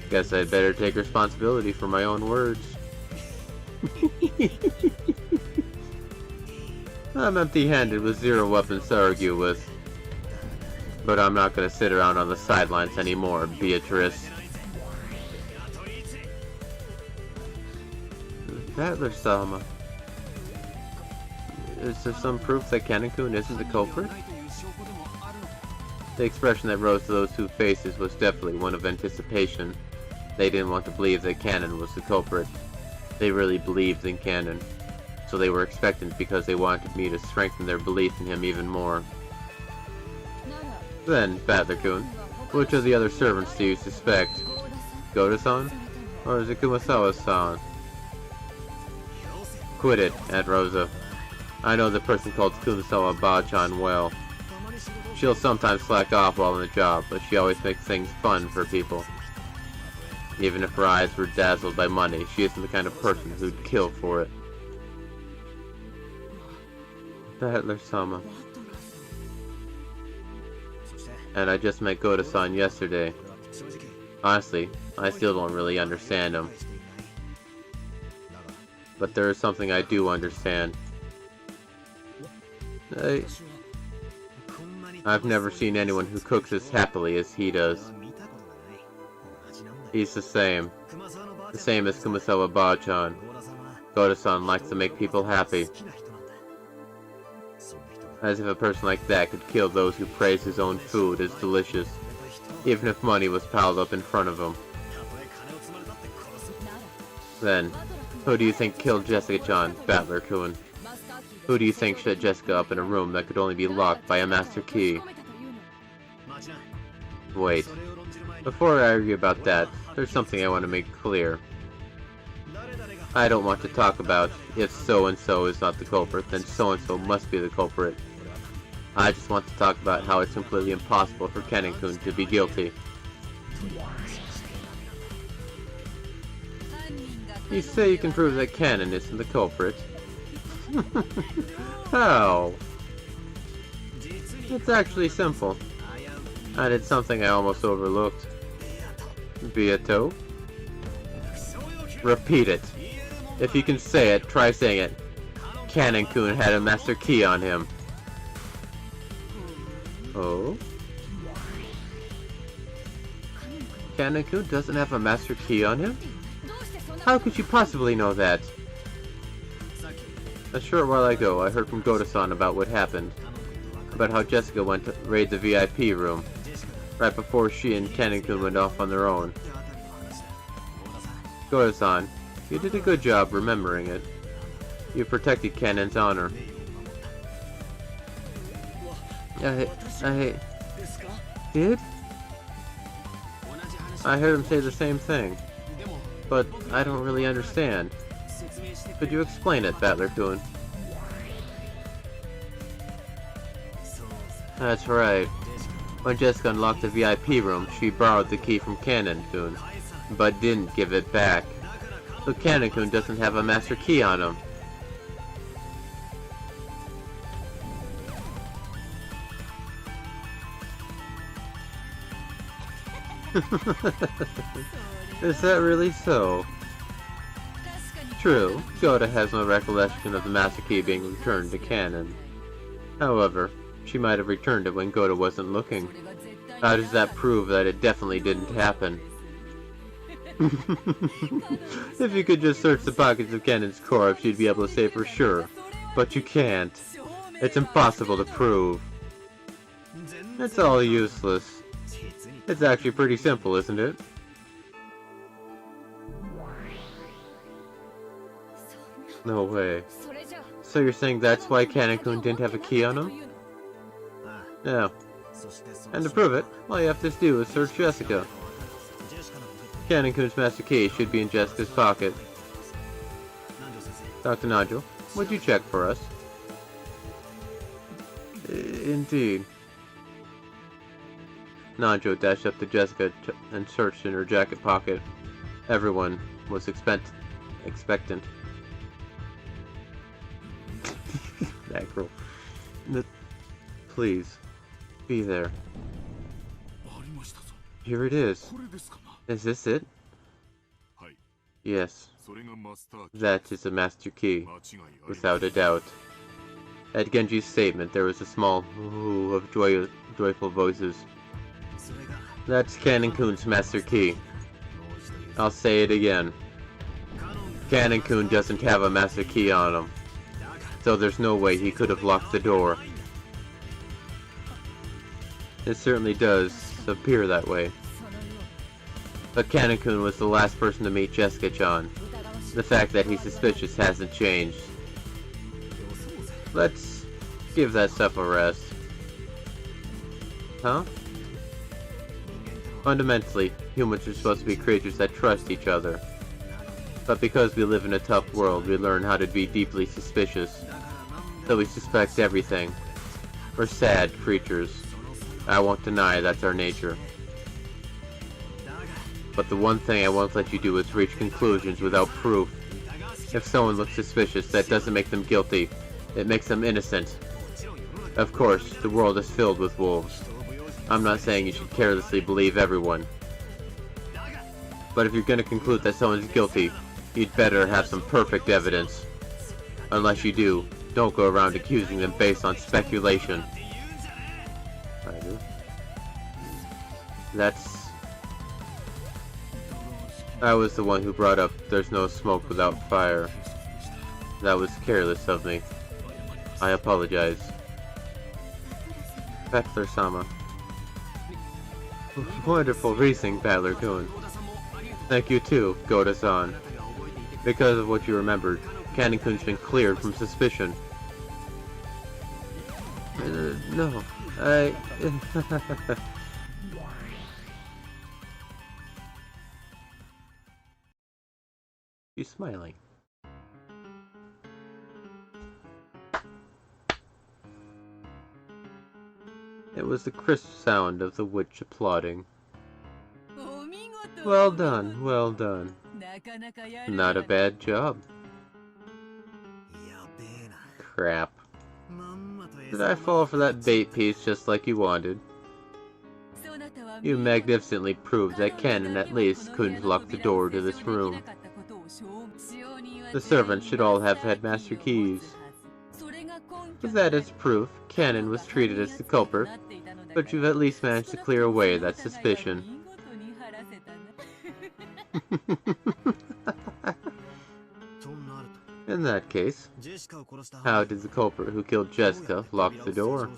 Guess I'd better take responsibility for my own words. I'm empty-handed with zero weapons to argue with. But I'm not gonna sit around on the sidelines anymore, Beatrice. Battler-sama. Is there some proof that Cannon-kun isn't the culprit? The expression that rose to those two faces was definitely one of anticipation. They didn't want to believe that Cannon was the culprit. They really believed in Cannon, so they were expectant because they wanted me to strengthen their belief in him even more. Then, Battler-kun, which of the other servants do you suspect? Goda-san? Or is it Kumasawa-san? Quit it, Aunt Rosa. I know the person called Kumasawa Ba-chan well. She'll sometimes slack off while on the job, but she always makes things fun for people. Even if her eyes were dazzled by money, she isn't the kind of person who'd kill for it. Battler-sama. And I just met Goda-san yesterday. Honestly, I still don't really understand him. But there is something I do understand. I've never seen anyone who cooks as happily as he does. He's the same. The same as Kumasawa Ba-chan. Goda-san likes to make people happy. As if a person like that could kill those who praise his own food as delicious, even if money was piled up in front of him. Then, who do you think killed Jessica-chan, Battler-kun? Who do you think shut Jessica up in a room that could only be locked by a master key? Wait. Before I argue about that, there's something I want to make clear. I don't want to talk about if so-and-so is not the culprit, then so-and-so must be the culprit. I just want to talk about how it's completely impossible for Cannon-kun to be guilty. You say you can prove that Cannon isn't the culprit. How? It's actually simple. I did something I almost overlooked. Beato? Repeat it. If you can say it, try saying it. Cannon-kun had a master key on him. Oh? Cannon-kun doesn't have a master key on him? How could you possibly know that? A short while ago, I heard from Goto-san about what happened. About how Jessica went to raid the VIP room, right before she and Kanen-kun went off on their own. Goto-san, you did a good job remembering it. You protected Kanen's honor. I did? I heard him say the same thing, but I don't really understand. Could you explain it, Battler-kun? That's right. When Jessica unlocked the VIP room, she borrowed the key from Kanen-kun, but didn't give it back. So Kanen-kun doesn't have a master key on him. Is that really so? True, Goto has no recollection of the master key being returned to Kanen. However, she might have returned it when Goto wasn't looking. How does that prove that it definitely didn't happen? If you could just search the pockets of Kanen's corpse, you'd be able to say for sure. But you can't. It's impossible to prove. It's all useless. It's actually pretty simple, isn't it? No way. So you're saying that's why Kanen-kun didn't have a key on him? No. And to prove it, all you have to do is search Jessica. Kanen-kun's master key should be in Jessica's pocket. Dr. Nigel, would you check for us? Indeed. Nanjo dashed up to Jessica and searched in her jacket pocket. Everyone was expectant. That girl. Please, be there. Here it is. Is this it? Yes. That is a master key, without a doubt. At Genji's statement, there was a small ooh of joyful voices. That's Kanen-kun's master key. I'll say it again. Kanen-kun doesn't have a master key on him, so there's no way he could have locked the door. It certainly does appear that way. But Kanen-kun was the last person to meet Jessica-chan. The fact that he's suspicious hasn't changed. Let's give that stuff a rest. Huh? Fundamentally, humans are supposed to be creatures that trust each other. But because we live in a tough world, we learn how to be deeply suspicious. So we suspect everything. We're sad creatures. I won't deny that's our nature. But the one thing I won't let you do is reach conclusions without proof. If someone looks suspicious, that doesn't make them guilty. It makes them innocent. Of course, the world is filled with wolves. I'm not saying you should carelessly believe everyone. But if you're gonna conclude that someone's guilty, you'd better have some perfect evidence. Unless you do, don't go around accusing them based on speculation. I do. I was the one who brought up there's no smoke without fire. That was careless of me. I apologize. Battler-sama. Wonderful reasoning, Battler-kun. Thank you too, Goto-san. Because of what you remembered, Kanen-kun's been cleared from suspicion. No, She's smiling. It was the crisp sound of the witch applauding. Well done, well done. Not a bad job. Crap. Did I fall for that bait piece just like you wanted? You magnificently proved that Kanen at least couldn't lock the door to this room. The servants should all have had master keys. With that as proof, Kanen was treated as the culprit, but you've at least managed to clear away that suspicion. In In that case, how did the culprit who killed Jessica lock the door?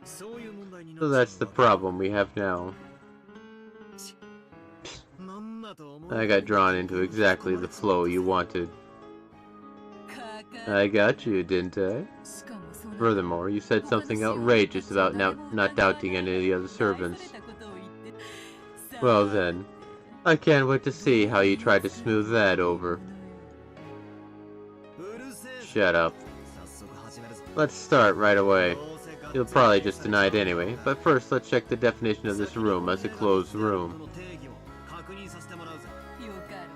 So that's the problem we have now. I got drawn into exactly the flow you wanted. I got you, didn't I? Furthermore, you said something outrageous about not doubting any of the other servants. Well then, I can't wait to see how you try to smooth that over. Shut up. Let's start right away. You'll probably just deny it anyway, but first let's check the definition of this room as a closed room.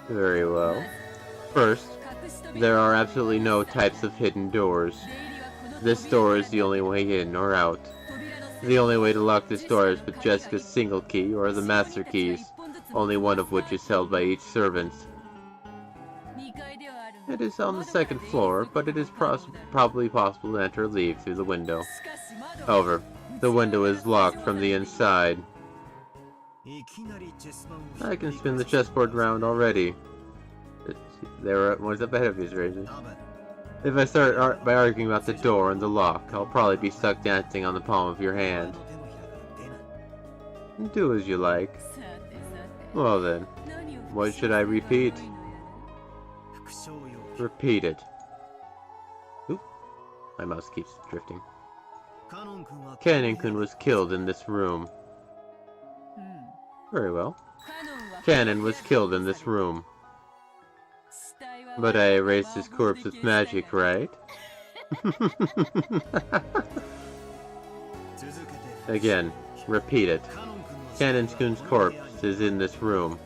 Very well. First, there are absolutely no types of hidden doors. This door is the only way in or out. The only way to lock this door is with Jessica's single key or the master keys, only one of which is held by each servant. It is on the second floor, but it is probably possible to enter or leave through the window. However, the window is locked from the inside. I can spin the chessboard round already. There one's up ahead of you, Raven. If I start by arguing about the door and the lock, I'll probably be stuck dancing on the palm of your hand. Do as you like. Well then, what should I repeat? Repeat it. Oop, my mouse keeps drifting. Cannon-kun was killed in this room. Very well. Cannon was killed in this room. But I erased his corpse with magic, right? Again, repeat it. Cannon-kun's corpse is in this room.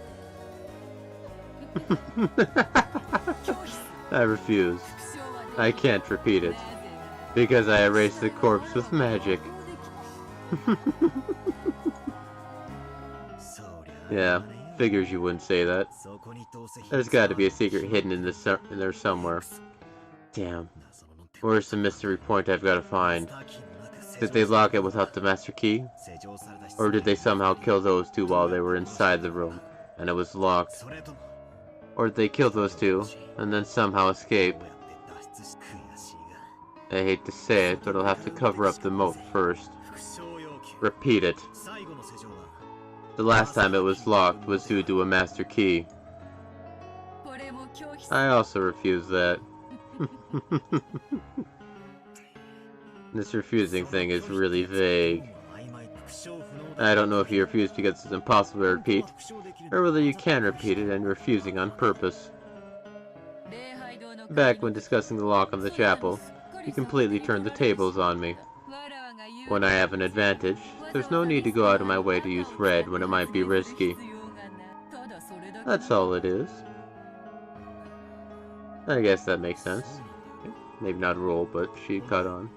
I refuse. I can't repeat it. Because I erased the corpse with magic. Yeah, figures you wouldn't say that. There's gotta be a secret hidden in there somewhere. Damn. Where's the mystery point I've gotta find? Did they lock it without the master key? Or did they somehow kill those two while they were inside the room, and it was locked? Or did they kill those two, and then somehow escape? I hate to say it, but I'll have to cover up the moat first. Repeat it. The last time it was locked was due to a master key. I also refuse that. This refusing thing is really vague. I don't know if you refuse because it's impossible to repeat, or whether you can repeat it and you're refusing on purpose. Back when discussing the lock on the chapel, you completely turned the tables on me. When I have an advantage, there's no need to go out of my way to use red when it might be risky. That's all it is. I guess that makes sense. Maybe not a rule, but she caught on.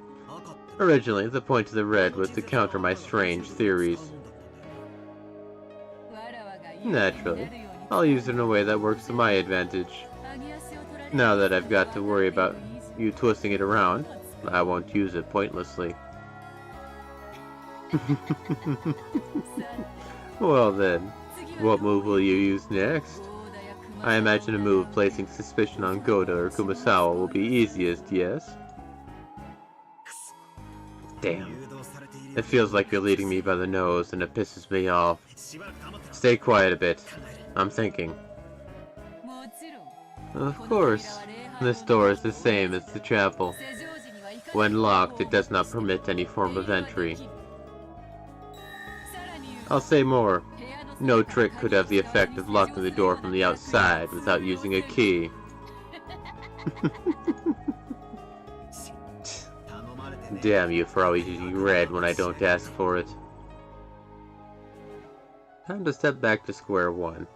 Originally, the point of the red was to counter my strange theories. Naturally, I'll use it in a way that works to my advantage. Now that I've got to worry about you twisting it around, I won't use it pointlessly. Well then, what move will you use next? I imagine a move placing suspicion on Goda or Kumasawa will be easiest, yes? Damn. It feels like you're leading me by the nose and it pisses me off. Stay quiet a bit. I'm thinking. Of course. This door is the same as the chapel. When locked, it does not permit any form of entry. I'll say more. No trick could have the effect of locking the door from the outside without using a key. Damn you for always using red when I don't ask for it. Time to step back to square one.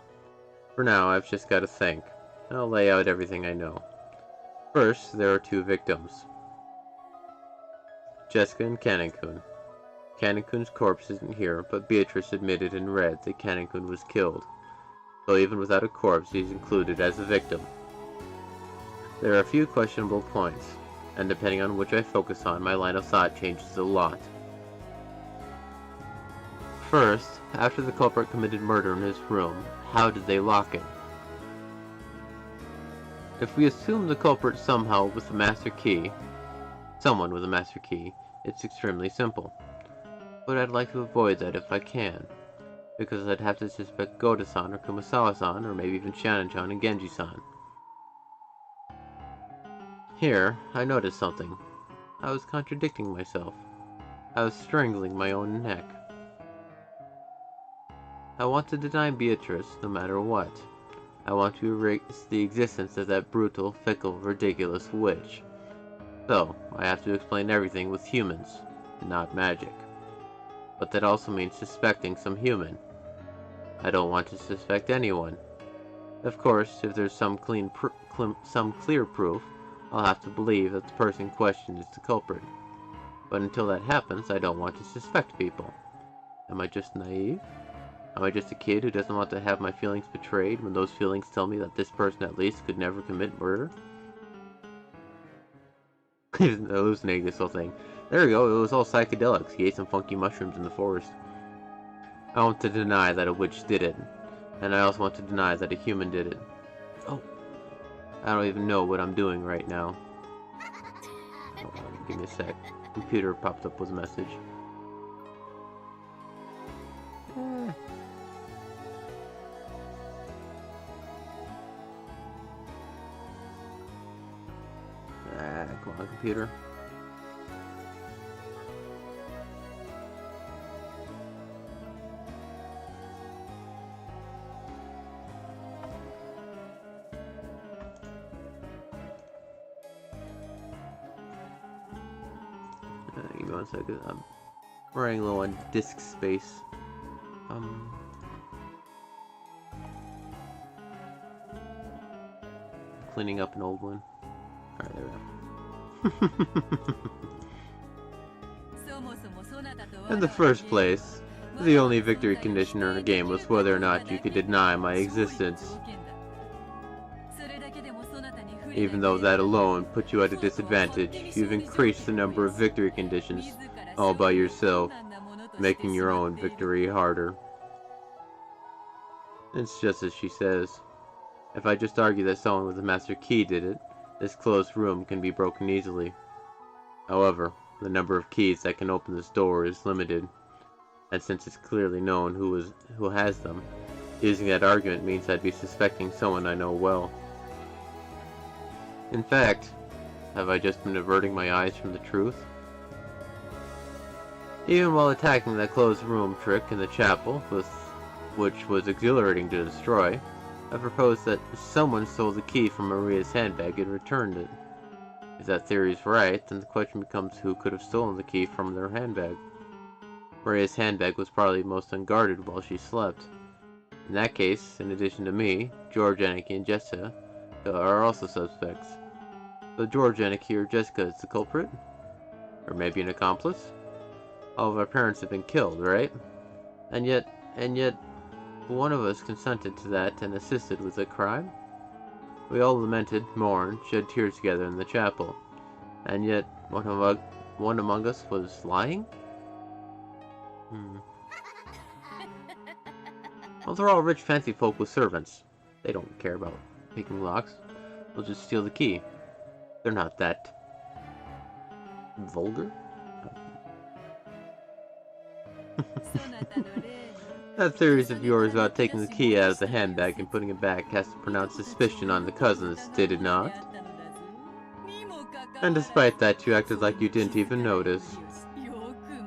For now, I've just got to think. I'll lay out everything I know. First, there are two victims. Jessica and Cannon-kun. Cannon-kun's corpse isn't here, but Beatrice admitted in red that Cannon-kun was killed. So even without a corpse, he's included as a victim. There are a few questionable points, and depending on which I focus on, my line of thought changes a lot. First, after the culprit committed murder in his room, how did they lock it? If we assume the culprit someone with a master key, it's extremely simple. But I'd like to avoid that if I can, because I'd have to suspect Goda-san or Kumasawa-san, or maybe even Shannon-chan and Genji-san. Here, I noticed something. I was contradicting myself. I was strangling my own neck. I want to deny Beatrice, no matter what. I want to erase the existence of that brutal, fickle, ridiculous witch. So, I have to explain everything with humans, not magic. But that also means suspecting some human. I don't want to suspect anyone. Of course, if there's some clear proof, I'll have to believe that the person questioned is the culprit. But until that happens, I don't want to suspect people. Am I just naive? Am I just a kid who doesn't want to have my feelings betrayed when those feelings tell me that this person at least could never commit murder? He's hallucinating this whole thing. There we go, it was all psychedelics. He ate some funky mushrooms in the forest. I want to deny that a witch did it. And I also want to deny that a human did it. Oh. I don't even know what I'm doing right now. Hold on, give me a sec. Computer popped up with a message. Come on, computer. Give me 1 second. I'm running low on disk space. Cleaning up an old one. Alright, there we go. In the first place, the only victory condition in the game was whether or not you could deny my existence. Even though that alone put you at a disadvantage, you've increased the number of victory conditions all by yourself, making your own victory harder. It's just as she says. If I just argue that someone with a master key did it, this closed room can be broken easily. However, the number of keys that can open this door is limited, and since it's clearly known who has them, using that argument means I'd be suspecting someone I know well. In fact, have I just been averting my eyes from the truth? Even while attacking that closed room trick in the chapel, which was exhilarating to destroy, I proposed that someone stole the key from Maria's handbag and returned it. If that theory is right, then the question becomes who could have stolen the key from their handbag. Maria's handbag was probably most unguarded while she slept. In that case, in addition to me, George, Anarchy, and Jessica are also suspects. So George, Anarchy, or Jessica is the culprit? Or maybe an accomplice? All of our parents have been killed, right? And yet, one of us consented to that and assisted with the crime? We all lamented, mourned, shed tears together in the chapel. And yet, one among us was lying? Well, they're all rich fancy folk with servants. They don't care about picking locks. They'll just steal the key. They're not that vulgar? That theories of yours about taking the key out of the handbag and putting it back cast a pronounced suspicion on the cousins, did it not? And despite that, you acted like you didn't even notice.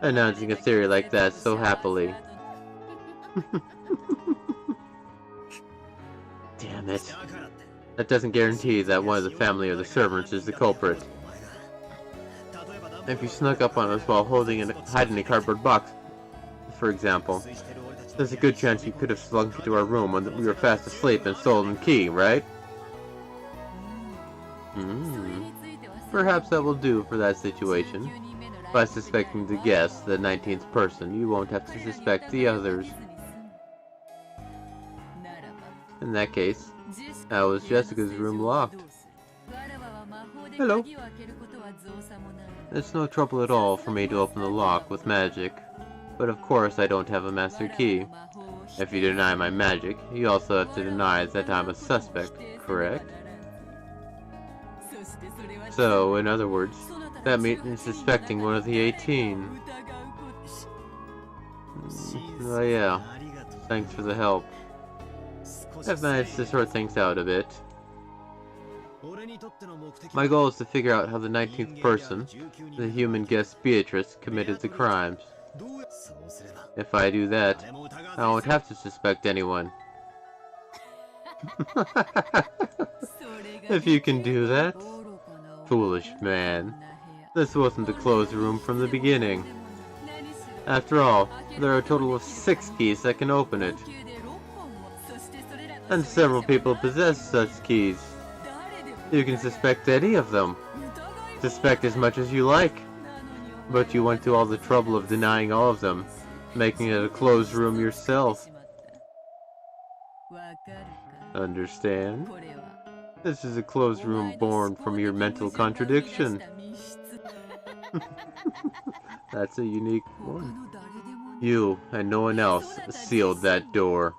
Announcing a theory like that so happily. Damn it. That doesn't guarantee that one of the family or the servants is the culprit. If you snuck up on us while hiding in a cardboard box, for example, there's a good chance you could have slunk into our room when we were fast asleep and stolen the key, right? Perhaps that will do for that situation. By suspecting the guest, the 19th person, you won't have to suspect the others. In that case, how was Jessica's room locked? Hello. It's no trouble at all for me to open the lock with magic. But of course I don't have a master key. If you deny my magic, you also have to deny that I'm a suspect, correct? So, in other words, that means suspecting one of the 18. Oh yeah, thanks for the help. I've managed to sort things out a bit. My goal is to figure out how the 19th person, the human guest Beatrice, committed the crimes. If I do that, I won't have to suspect anyone. If you can do that? Foolish man. This wasn't a closed room from the beginning. After all, there are a total of 6 keys that can open it. And several people possess such keys. You can suspect any of them. Suspect as much as you like. But you went to all the trouble of denying all of them, making it a closed room yourself. Understand? This is a closed room born from your mental contradiction. That's a unique one. You and no one else sealed that door.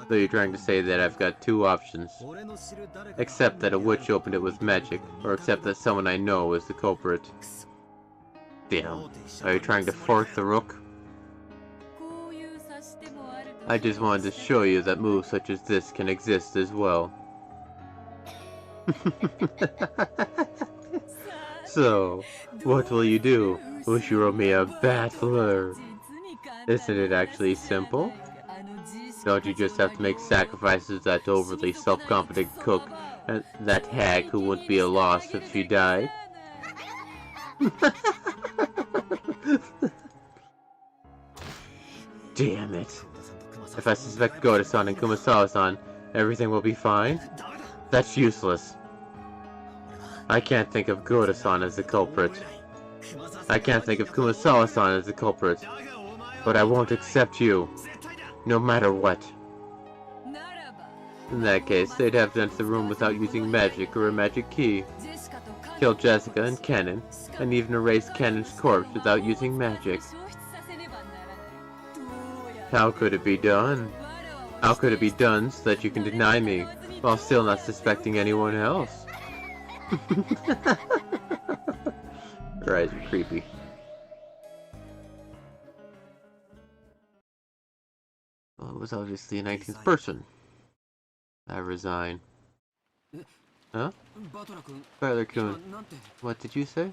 So you're trying to say that I've got 2 options. Accept that a witch opened it with magic, or accept that someone I know is the culprit. Damn. Are you trying to fork the rook? I just wanted to show you that moves such as this can exist as well. So, what will you do? Wish you wrote me a battler? Isn't it actually simple? Don't you just have to make sacrifices to that overly self-confident cook and that hag who wouldn't be a loss if she died? Damn it. If I suspect Goda-san and Kumasawa-san, everything will be fine? That's useless. I can't think of Goda-san as the culprit. I can't think of Kumasawa-san as the culprit. But I won't accept you. No matter what. In that case, they'd have to enter the room without using magic or a magic key. Kill Jessica and Kennen, and even erase Kennen's corpse without using magic. How could it be done? How could it be done so that you can deny me, while still not suspecting anyone else? Right, creepy. Well, it was obviously a 19th person. I resign. Huh? Butler-kun, what did you say?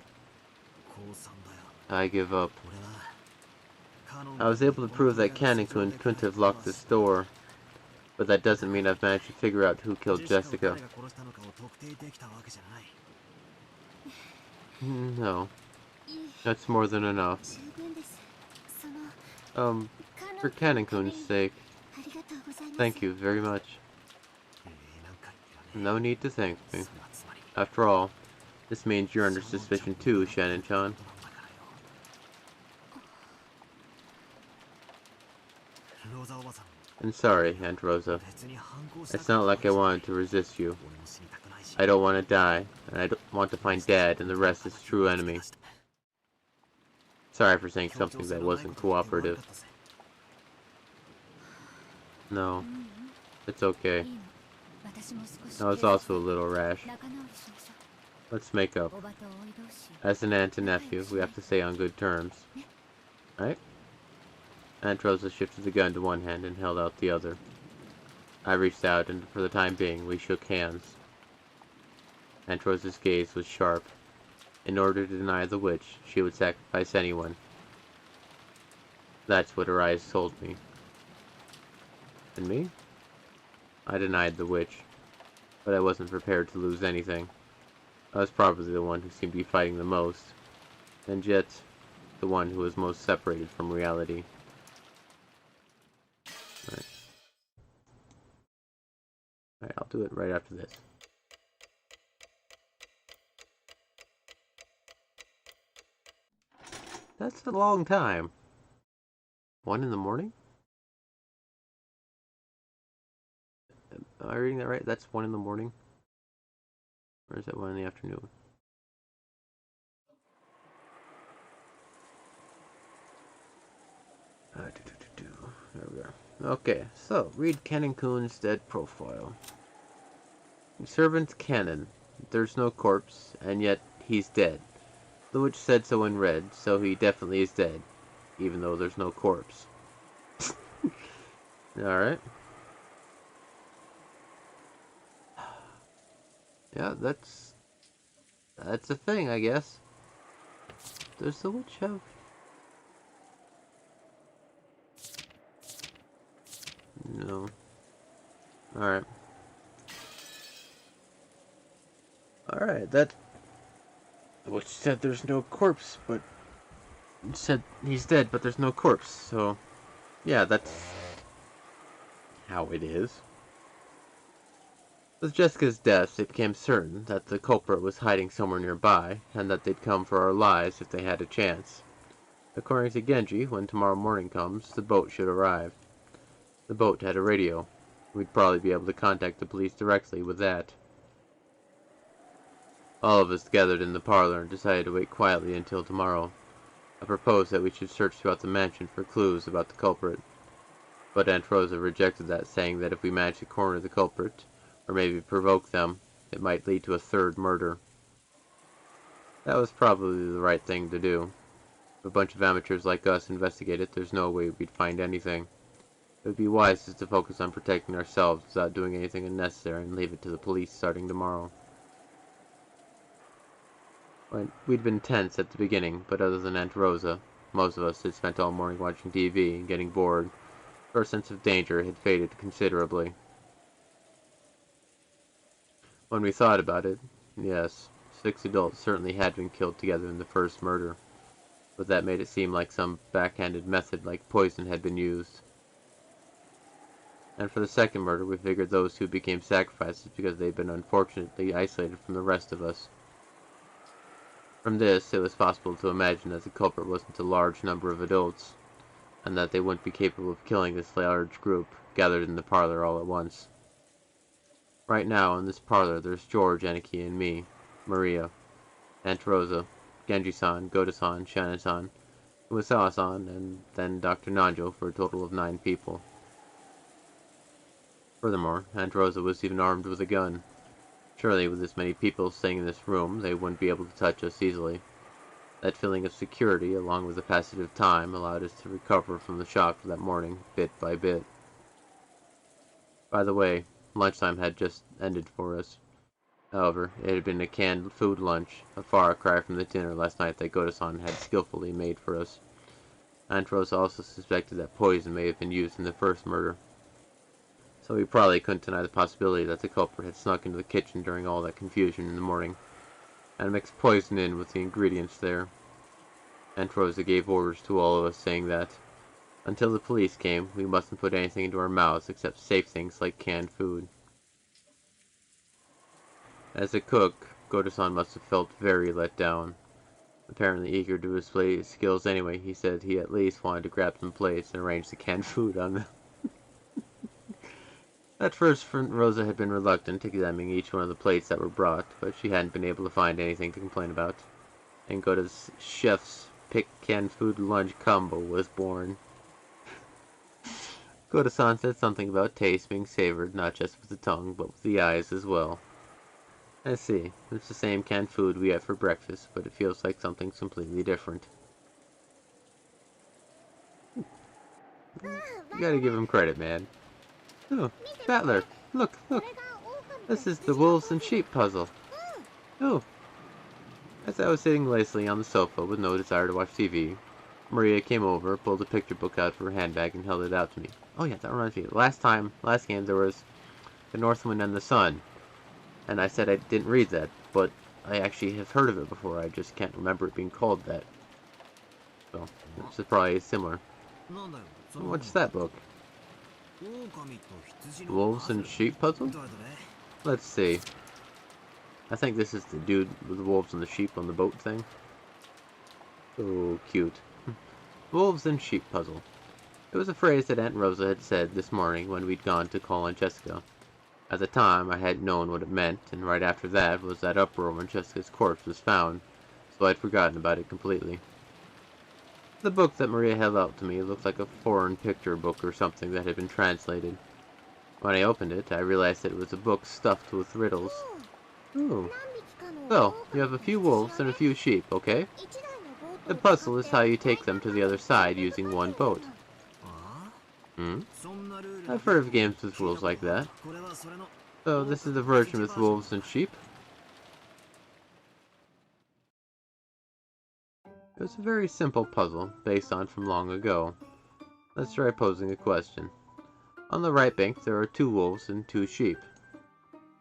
I give up. I was able to prove that Cannon-kun couldn't have locked this door. But that doesn't mean I've managed to figure out who killed Jessica. No. That's more than enough. For Cannon-kun's sake, thank you very much. No need to thank me. After all, this means you're under suspicion too, Shannon-chan. I'm sorry, Aunt Rosa. It's not like I wanted to resist you. I don't want to die, and I don't want to find Dad and the rest as true enemy. Sorry for saying something that wasn't cooperative. No, it's okay. I was also a little rash. Let's make up. As an aunt and nephew, we have to stay on good terms. Right? Aunt Rosa shifted the gun to one hand and held out the other. I reached out, and for the time being, we shook hands. Aunt Rosa's gaze was sharp. In order to deny the witch, she would sacrifice anyone. That's what her eyes told me. And me? I denied the witch, but I wasn't prepared to lose anything. I was probably the one who seemed to be fighting the most, and yet, the one who was most separated from reality. Alright, I'll do it right after this. That's a long time. 1 in the morning? Am I reading that right? That's 1 in the morning? Or is that 1 in the afternoon? There we go. Okay, so read Cannon-kun's dead profile. Servant's canon. There's no corpse, and yet he's dead. The witch said so in red, so he definitely is dead, even though there's no corpse. Alright. Yeah, that's a thing, I guess. Does the witch have... No. Alright. Alright, that... The witch said there's no corpse, but... Said he's dead, but there's no corpse, so... Yeah, that's... how it is. With Jessica's death, it became certain that the culprit was hiding somewhere nearby, and that they'd come for our lives if they had a chance. According to Genji, when tomorrow morning comes, the boat should arrive. The boat had a radio. We'd probably be able to contact the police directly with that. All of us gathered in the parlor and decided to wait quietly until tomorrow. I proposed that we should search throughout the mansion for clues about the culprit. But Aunt Rosa rejected that, saying that if we managed to corner the culprit, or maybe provoke them, it might lead to a third murder. That was probably the right thing to do. If a bunch of amateurs like us investigate it, there's no way we'd find anything. It would be wisest to focus on protecting ourselves without doing anything unnecessary and leave it to the police starting tomorrow. We'd been tense at the beginning, but other than Aunt Rosa, most of us had spent all morning watching TV and getting bored. Our sense of danger had faded considerably. When we thought about it, yes, 6 adults certainly had been killed together in the first murder, but that made it seem like some backhanded method like poison had been used. And for the second murder, we figured those who became sacrifices because they'd been unfortunately isolated from the rest of us. From this, it was possible to imagine that the culprit wasn't a large number of adults, and that they wouldn't be capable of killing this large group gathered in the parlor all at once. Right now, in this parlor, there's George, Aniki, and me, Maria, Aunt Rosa, Genji-san, Goda-san, Shannon-san, Umasawa-san, and then Dr. Nanjo for a total of 9 people. Furthermore, Aunt Rosa was even armed with a gun. Surely, with this many people staying in this room, they wouldn't be able to touch us easily. That feeling of security, along with the passage of time, allowed us to recover from the shock of that morning, bit by bit. By the way, lunchtime had just ended for us. However, it had been a canned food lunch, a far cry from the dinner last night that Goda-san had skillfully made for us. Aunt Rosa also suspected that poison may have been used in the first murder. So we probably couldn't deny the possibility that the culprit had snuck into the kitchen during all that confusion in the morning, and mixed poison in with the ingredients there. Aunt Rosa gave orders to all of us saying that, until the police came, we mustn't put anything into our mouths except safe things like canned food. As a cook, Goda-san must have felt very let down. Apparently eager to display his skills anyway, he said he at least wanted to grab some plates and arrange the canned food on them. At first, Rosa had been reluctant, examining each one of the plates that were brought, but she hadn't been able to find anything to complain about. And Goda's chef's pick canned food lunch combo was born. Goda-san said something about taste being savored not just with the tongue, but with the eyes as well. I see. It's the same canned food we had for breakfast, but it feels like something completely different. You gotta give him credit, man. Oh, Battler, look. This is the wolves and sheep puzzle. Oh. As I was sitting lazily on the sofa with no desire to watch TV, Maria came over, pulled a picture book out of her handbag, and held it out to me. Oh yeah, that reminds me. Last game, there was The Northwind and the Sun. And I said I didn't read that, but I actually have heard of it before. I just can't remember it being called that. So, it's probably similar. What's that book? Wolves and Sheep Puzzle? Let's see. I think this is the dude with the wolves and the sheep on the boat thing. So cute. Wolves and Sheep Puzzle. It was a phrase that Aunt Rosa had said this morning when we'd gone to call on Jessica. At the time, I hadn't known what it meant, and right after that was that uproar when Jessica's corpse was found, so I'd forgotten about it completely. The book that Maria held out to me looked like a foreign picture book or something that had been translated. When I opened it, I realized that it was a book stuffed with riddles. Ooh. So, you have a few wolves and a few sheep, okay? The puzzle is how you take them to the other side using one boat. Hmm? I've heard of games with rules like that. So, this is the version with wolves and sheep? It was a very simple puzzle, based on from long ago. Let's try posing a question. On the right bank, there are 2 wolves and 2 sheep.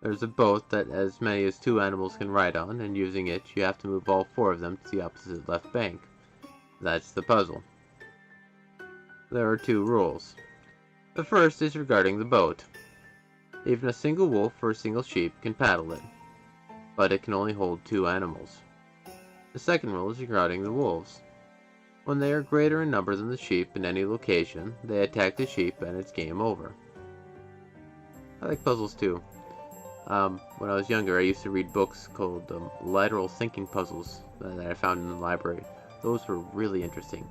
There's a boat that as many as 2 animals can ride on, and using it, you have to move all 4 of them to the opposite left bank. That's the puzzle. There are 2 rules. The first is regarding the boat. Even a single wolf or a single sheep can paddle it, but it can only hold 2 animals. The second rule is regarding the wolves. When they are greater in number than the sheep in any location, they attack the sheep and it's game over. I like puzzles too. When I was younger, I used to read books called lateral thinking puzzles that I found in the library. Those were really interesting.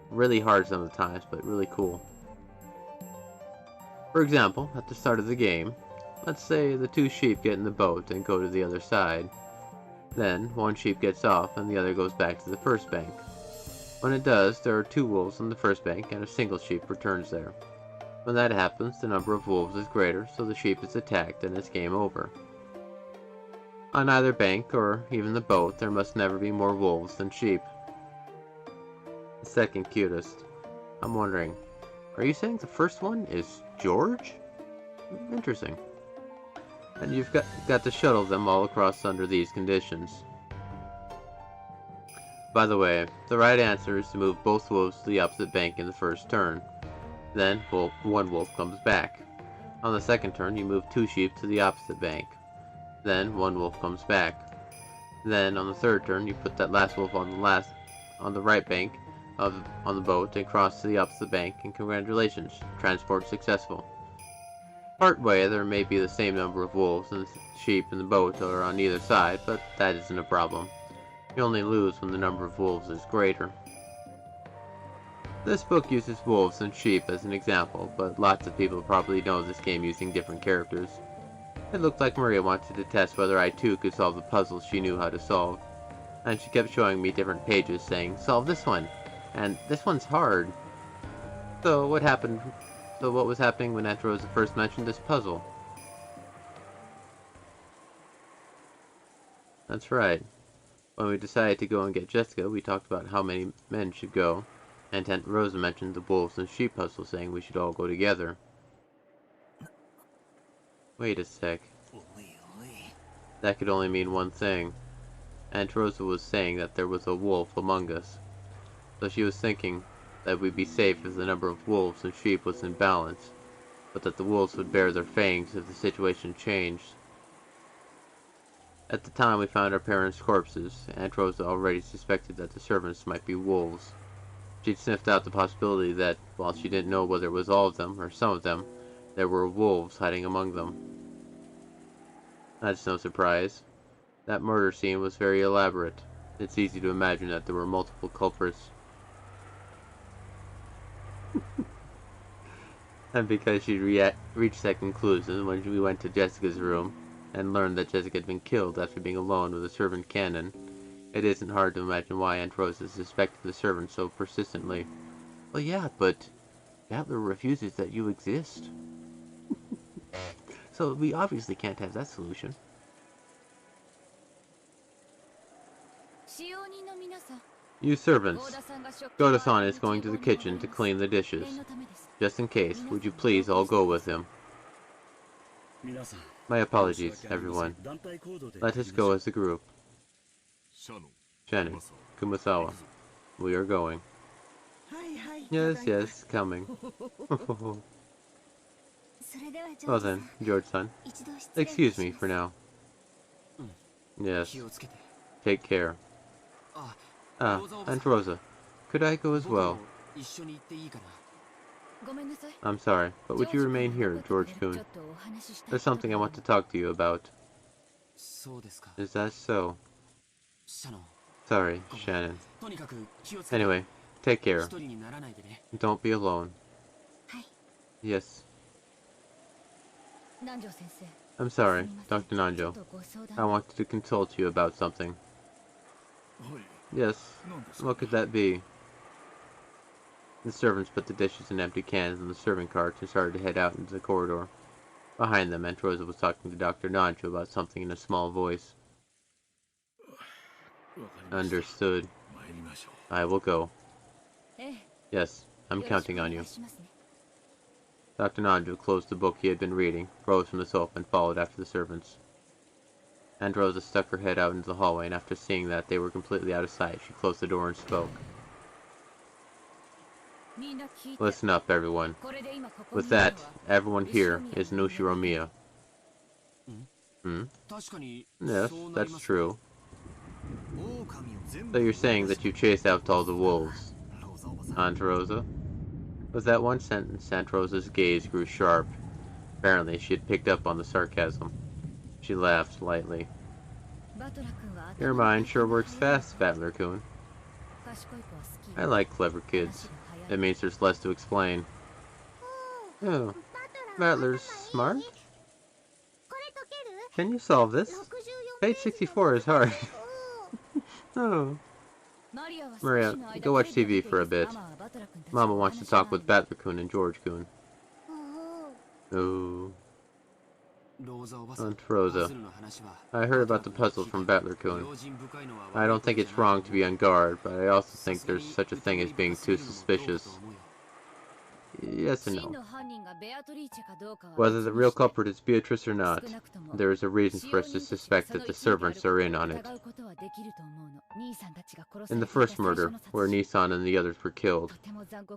Really hard some of the times, but really cool. For example, at the start of the game, let's say the 2 sheep get in the boat and go to the other side. Then, one sheep gets off and the other goes back to the first bank. When it does, there are 2 wolves on the first bank and a single sheep returns there. When that happens, the number of wolves is greater, so the sheep is attacked and it's game over. On either bank, or even the boat, there must never be more wolves than sheep. The second cutest. I'm wondering, are you saying the first one is George? Interesting. And you've got to shuttle them all across under these conditions. By the way, the right answer is to move both wolves to the opposite bank in the first turn. Then, one wolf comes back. On the second turn, you move 2 sheep to the opposite bank. Then, one wolf comes back. Then, on the third turn, you put that last wolf on the right bank on the boat and cross to the opposite bank, and congratulations, transport successful. Partway, there may be the same number of wolves and sheep in the boat or on either side, but that isn't a problem. You only lose when the number of wolves is greater. This book uses wolves and sheep as an example, but lots of people probably know this game using different characters. It looked like Maria wanted to test whether I too could solve the puzzles she knew how to solve, and she kept showing me different pages saying, "Solve this one," and "This one's hard." So what was happening when Aunt Rosa first mentioned this puzzle? That's right. When we decided to go and get Jessica, we talked about how many men should go, and Aunt Rosa mentioned the wolves and sheep puzzle, saying we should all go together. Wait a sec. That could only mean one thing. Aunt Rosa was saying that there was a wolf among us. So she was thinking that we'd be safe if the number of wolves and sheep was in balance, but that the wolves would bare their fangs if the situation changed. At the time we found our parents' corpses, Aunt Rosa already suspected that the servants might be wolves. She'd sniffed out the possibility that, while she didn't know whether it was all of them or some of them, there were wolves hiding among them. That's no surprise. That murder scene was very elaborate. It's easy to imagine that there were multiple culprits. And because she reached that conclusion when we went to Jessica's room and learned that Jessica had been killed after being alone with a servant Cannon, it isn't hard to imagine why Aunt Rosa suspected the servant so persistently. Well, yeah, but Gatler refuses that you exist. So we obviously can't have that solution. You servants, Goda-san is going to the kitchen to clean the dishes. Just in case, would you please all go with him? My apologies, everyone. Let us go as a group. Shannon, Kumasawa, we are going. Yes, coming. Well then, George-san, excuse me for now. Yes, take care. Aunt Rosa, could I go as well? I'm sorry, but would you remain here, George-kun? There's something I want to talk to you about. Is that so? Sorry, Shannon. Anyway, take care. Don't be alone. Yes. I'm sorry, Dr. Nanjo. I wanted to consult you about something. Yes, what could that be? The servants put the dishes and empty cans in the serving carts and started to head out into the corridor. Behind them, Aunt Rosa was talking to Dr. Nanjo about something in a small voice. Understood. I will go. Yes, I'm counting on you. Dr. Nanjo closed the book he had been reading, rose from the sofa, and followed after the servants. Aunt Rosa stuck her head out into the hallway, and after seeing that they were completely out of sight, she closed the door and spoke. Listen up, everyone. With that, everyone here is Nushiromiya. Yes, that's true. So you're saying that you chased out all the wolves, Aunt Rosa? With that one sentence, Aunt Rosa's gaze grew sharp. Apparently, she had picked up on the sarcasm. She laughed lightly. Your mind sure works fast, Battler-kun. I like clever kids. It means there's less to explain. Oh, Battler's smart? Can you solve this? Page 64 is hard. Oh. Maria, go watch TV for a bit. Mama wants to talk with Battler-kun and George-kun. Oh. Aunt Rosa, I heard about the puzzle from Battler-kun. I don't think it's wrong to be on guard, but I also think there's such a thing as being too suspicious. Yes and no. Whether the real culprit is Beatrice or not, there is a reason for us to suspect that the servants are in on it. In the first murder, where Nissan and the others were killed,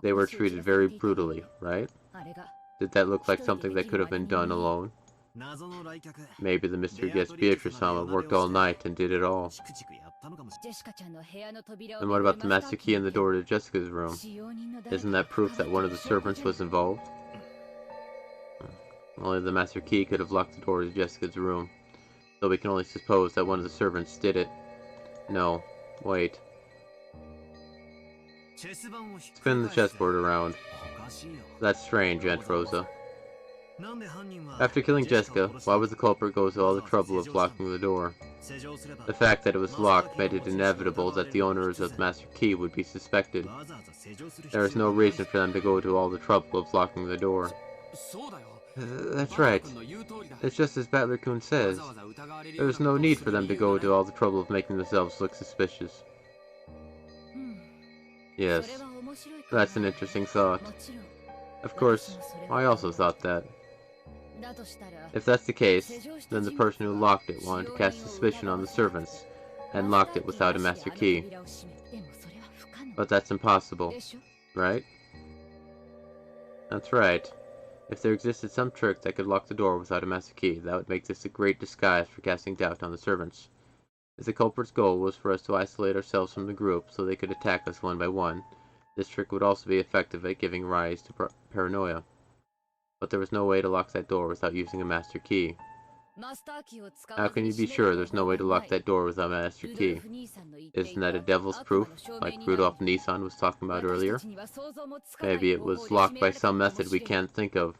they were treated very brutally, right? Did that look like something that could have been done alone? Maybe the mystery guest Beatrice-sama worked all night and did it all. And what about the master key in the door to Jessica's room? Isn't that proof that one of the servants was involved? Only the master key could have locked the door to Jessica's room, so we can only suppose that one of the servants did it. No, wait. Spin the chessboard around. That's strange, Aunt Rosa. After killing Jessica, why would the culprit go to all the trouble of locking the door? The fact that it was locked made it inevitable that the owners of the master key would be suspected. There is no reason for them to go to all the trouble of locking the door. That's right. It's just as Battler-kun says. There is no need for them to go to all the trouble of making themselves look suspicious. Yes, that's an interesting thought. Of course, I also thought that. If that's the case, then the person who locked it wanted to cast suspicion on the servants, and locked it without a master key. But that's impossible, right? That's right. If there existed some trick that could lock the door without a master key, that would make this a great disguise for casting doubt on the servants. If the culprit's goal was for us to isolate ourselves from the group so they could attack us one by one, this trick would also be effective at giving rise to paranoia. But there was no way to lock that door without using a master key. How can you be sure there's no way to lock that door without a master key? Isn't that a devil's proof, like Rudolph Nissan was talking about earlier? Maybe it was locked by some method we can't think of.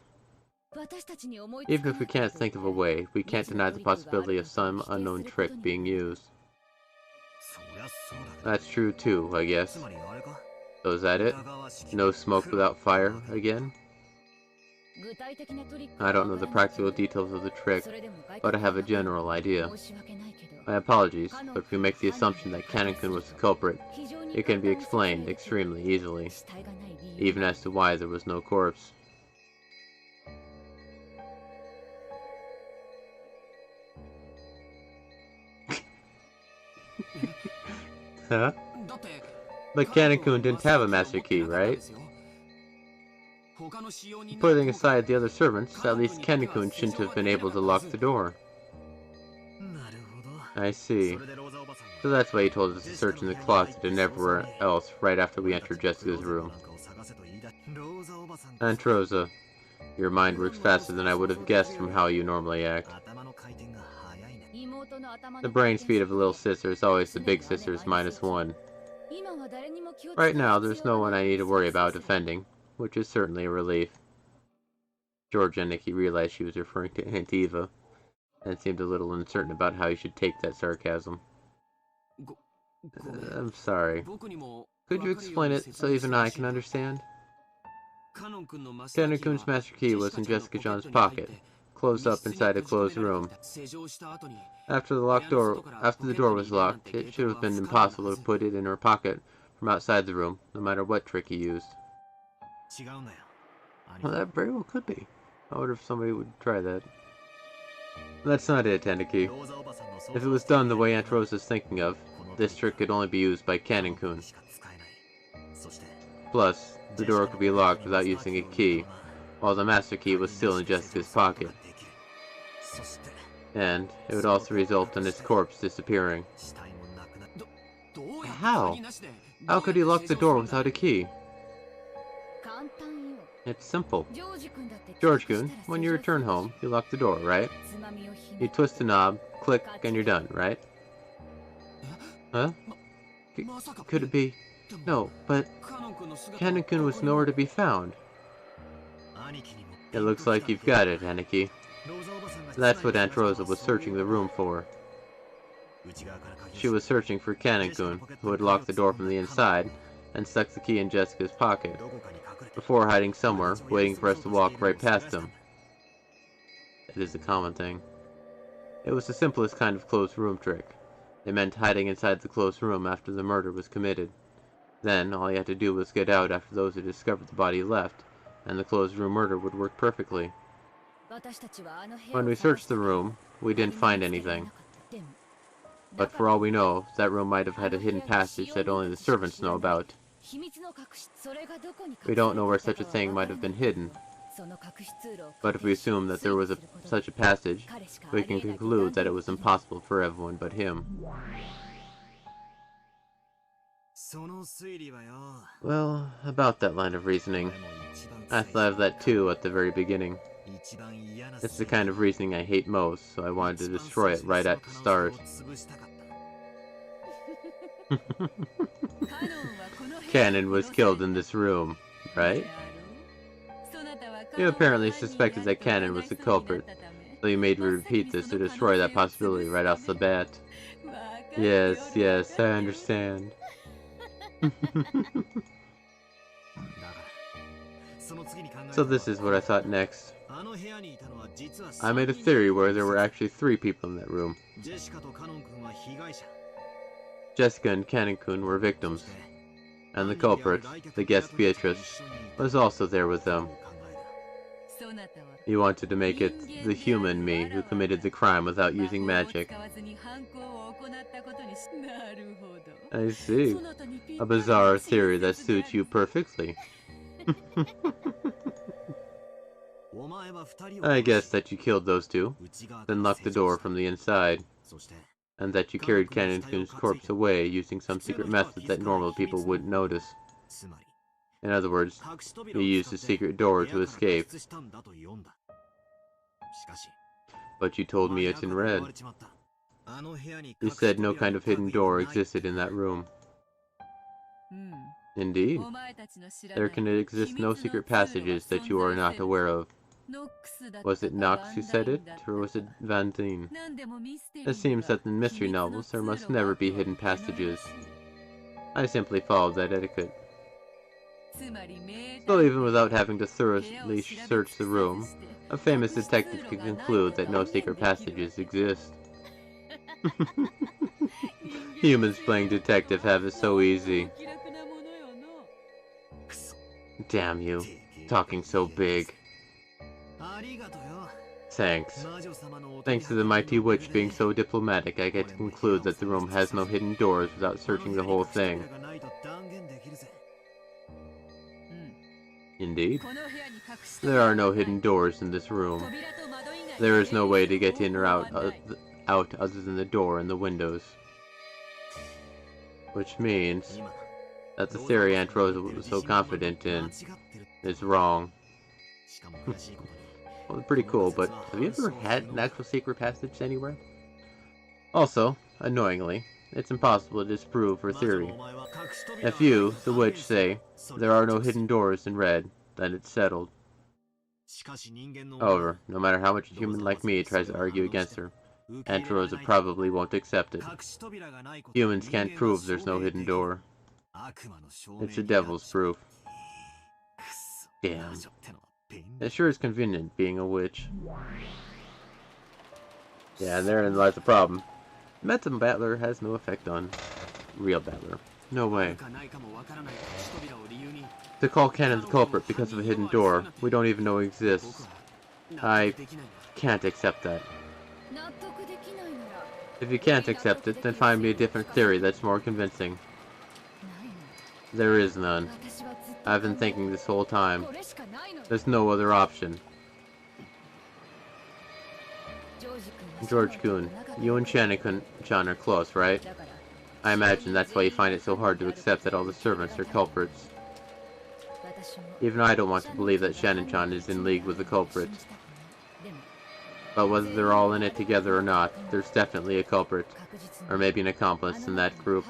Even if we can't think of a way, we can't deny the possibility of some unknown trick being used. That's true too, I guess. So is that it? No smoke without fire, again? I don't know the practical details of the trick, but I have a general idea. My apologies, but if we make the assumption that Kanekun was the culprit, it can be explained extremely easily, even as to why there was no corpse. Huh? But Kanekun didn't have a master key, right? Putting aside the other servants, at least Kanekun shouldn't have been able to lock the door. I see. So that's why he told us to search in the closet and everywhere else right after we entered Jessica's room. Aunt Rosa, your mind works faster than I would have guessed from how you normally act. The brain speed of a little sister is always the big sister's -1. Right now, there's no one I need to worry about defending, which is certainly a relief. George and Nikki realized she was referring to Aunt Eva, and seemed a little uncertain about how he should take that sarcasm. I'm sorry. Could you explain it so even I can understand? Canon-kun's master key was in Jessica John's pocket, closed up inside a closed room. After the door was locked, it should have been impossible to put it in her pocket from outside the room, no matter what trick he used. Well, that very well could be. I wonder if somebody would try that. That's not it, Taniki. If it was done the way Aunt Rose is thinking of, this trick could only be used by Canon-kun. Plus, the door could be locked without using a key, while the master key was still in Jessica's pocket. And it would also result in his corpse disappearing. How? How could he lock the door without a key? It's simple. George-kun, when you return home, you lock the door, right? You twist the knob, click, and you're done, right? Huh? Could it be? No, but Canon-kun was nowhere to be found. It looks like you've got it, Aniki. That's what Aunt Rosa was searching the room for. She was searching for Canon-kun, who had locked the door from the inside and stuck the key in Jessica's pocket, before hiding somewhere, waiting for us to walk right past him. It is a common thing. It was the simplest kind of closed room trick. It meant hiding inside the closed room after the murder was committed. Then, all he had to do was get out after those who discovered the body left, and the closed room murder would work perfectly. When we searched the room, we didn't find anything. But for all we know, that room might have had a hidden passage that only the servants know about. We don't know where such a thing might have been hidden. But if we assume that there was such a passage, we can conclude that it was impossible for everyone but him. Well, about that line of reasoning, I thought of that too at the very beginning. It's the kind of reasoning I hate most, so I wanted to destroy it right at the start. Canon was killed in this room, right? You apparently suspected that Canon was the culprit, so you made me repeat this to destroy that possibility right off the bat. Yes, I understand. So this is what I thought next. I made a theory where there were actually 3 people in that room. Jessica and Canon-kun were victims, and the culprit, the guest Beatrice, was also there with them. You wanted to make it the human me who committed the crime without using magic. I see. A bizarre theory that suits you perfectly. I guess that you killed those 2, then locked the door from the inside, and that you carried Canon-kun's corpse away using some secret method that normal people wouldn't notice. In other words, you used a secret door to escape. But you told me it in red. You said no kind of hidden door existed in that room. Indeed. There can exist no secret passages that you are not aware of. Was it Knox who said it, or was it Van Dien? It seems that in mystery novels there must never be hidden passages. I simply followed that etiquette. So even without having to thoroughly search the room, a famous detective can conclude that no secret passages exist. Humans playing detective have it so easy. Damn you, talking so big. Thanks. Thanks to the mighty witch being so diplomatic, I get to conclude that the room has no hidden doors without searching the whole thing. Indeed. There are no hidden doors in this room. There is no way to get in or out other than the door and the windows. Which means that the theory Aunt Rosa was so confident in is wrong. Well, pretty cool, but have you ever had an actual secret passage anywhere? Also, annoyingly, it's impossible to disprove her theory. If you, the witch, say there are no hidden doors in red, then it's settled. However, no matter how much a human like me tries to argue against her, Aunt Rosa probably won't accept it. Humans can't prove there's no hidden door. It's the devil's proof. Damn. It sure is convenient being a witch. Yeah, therein lies the problem. Metam Battler has no effect on real Battler. No way. To call Cannon the culprit because of a hidden door we don't even know exists. I can't accept that. If you can't accept it, then find me a different theory that's more convincing. There is none. I've been thinking this whole time. There's no other option. George-kun, you and Shannon-chan are close, right? I imagine that's why you find it so hard to accept that all the servants are culprits. Even I don't want to believe that Shannon-chan is in league with the culprit. But whether they're all in it together or not, there's definitely a culprit, or maybe an accomplice in that group.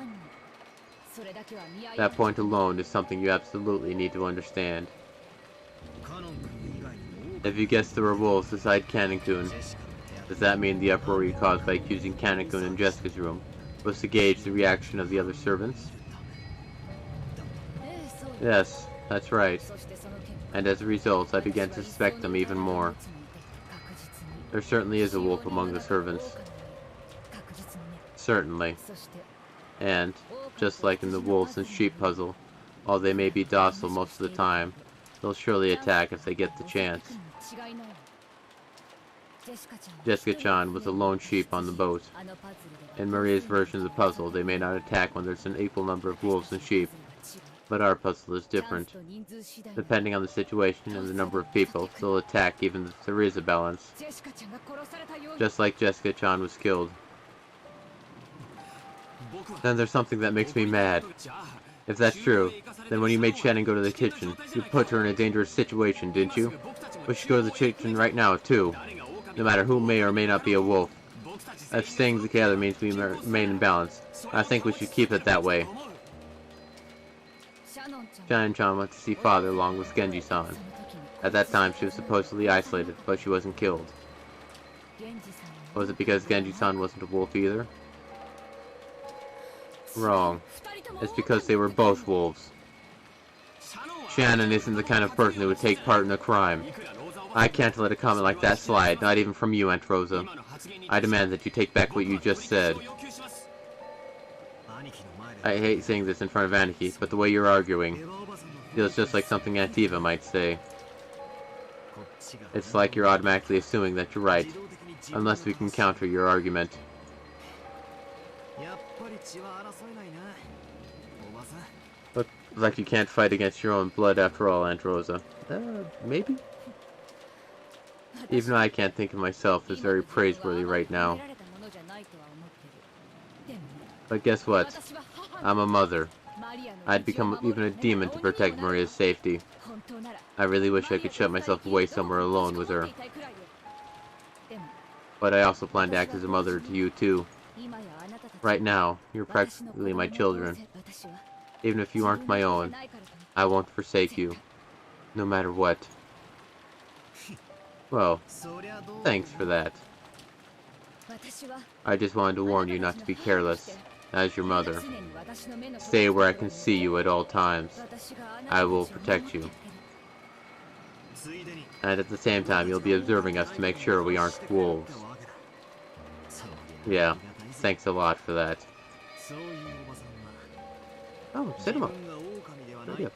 That point alone is something you absolutely need to understand. If you guess there were wolves beside Cannon-kun, does that mean the uproar you caused by accusing Cannon-kun in Jessica's room was to gauge the reaction of the other servants? Yes, that's right. And as a result, I began to suspect them even more. There certainly is a wolf among the servants. Certainly. And, just like in the wolves and sheep puzzle, while they may be docile most of the time, they'll surely attack if they get the chance. Jessica-chan was a lone sheep on the boat. In Maria's version of the puzzle, they may not attack when there's an equal number of wolves and sheep, but our puzzle is different. Depending on the situation and the number of people, they'll attack even if there is a balance. Just like Jessica-chan was killed. Then there's something that makes me mad. If that's true, then when you made Shannon go to the kitchen, you put her in a dangerous situation, didn't you? We should go to the kitchen right now, too. No matter who may or may not be a wolf. If staying together means we remain in balance, I think we should keep it that way. Shannon-chan went to see father along with Genji-san. At that time, she was supposedly isolated, but she wasn't killed. Was it because Genji-san wasn't a wolf either? Wrong. It's because they were both wolves. Shannon isn't the kind of person who would take part in a crime. I can't let a comment like that slide, not even from you, Aunt Rosa. I demand that you take back what you just said. I hate saying this in front of Aniki, but the way you're arguing feels just like something Aunt Eva might say. It's like you're automatically assuming that you're right, unless we can counter your argument. Look like you can't fight against your own blood after all, Aunt Rosa. Maybe? Even I can't think of myself as very praiseworthy right now. But guess what? I'm a mother. I'd become even a demon to protect Maria's safety. I really wish I could shut myself away somewhere alone with her. But I also plan to act as a mother to you too. Right now, you're practically my children. Even if you aren't my own, I won't forsake you. No matter what. Well, thanks for that. I just wanted to warn you not to be careless. As your mother, stay where I can see you at all times. I will protect you. And at the same time, you'll be observing us to make sure we aren't wolves. Yeah, thanks a lot for that. Oh, cinema. Yeah.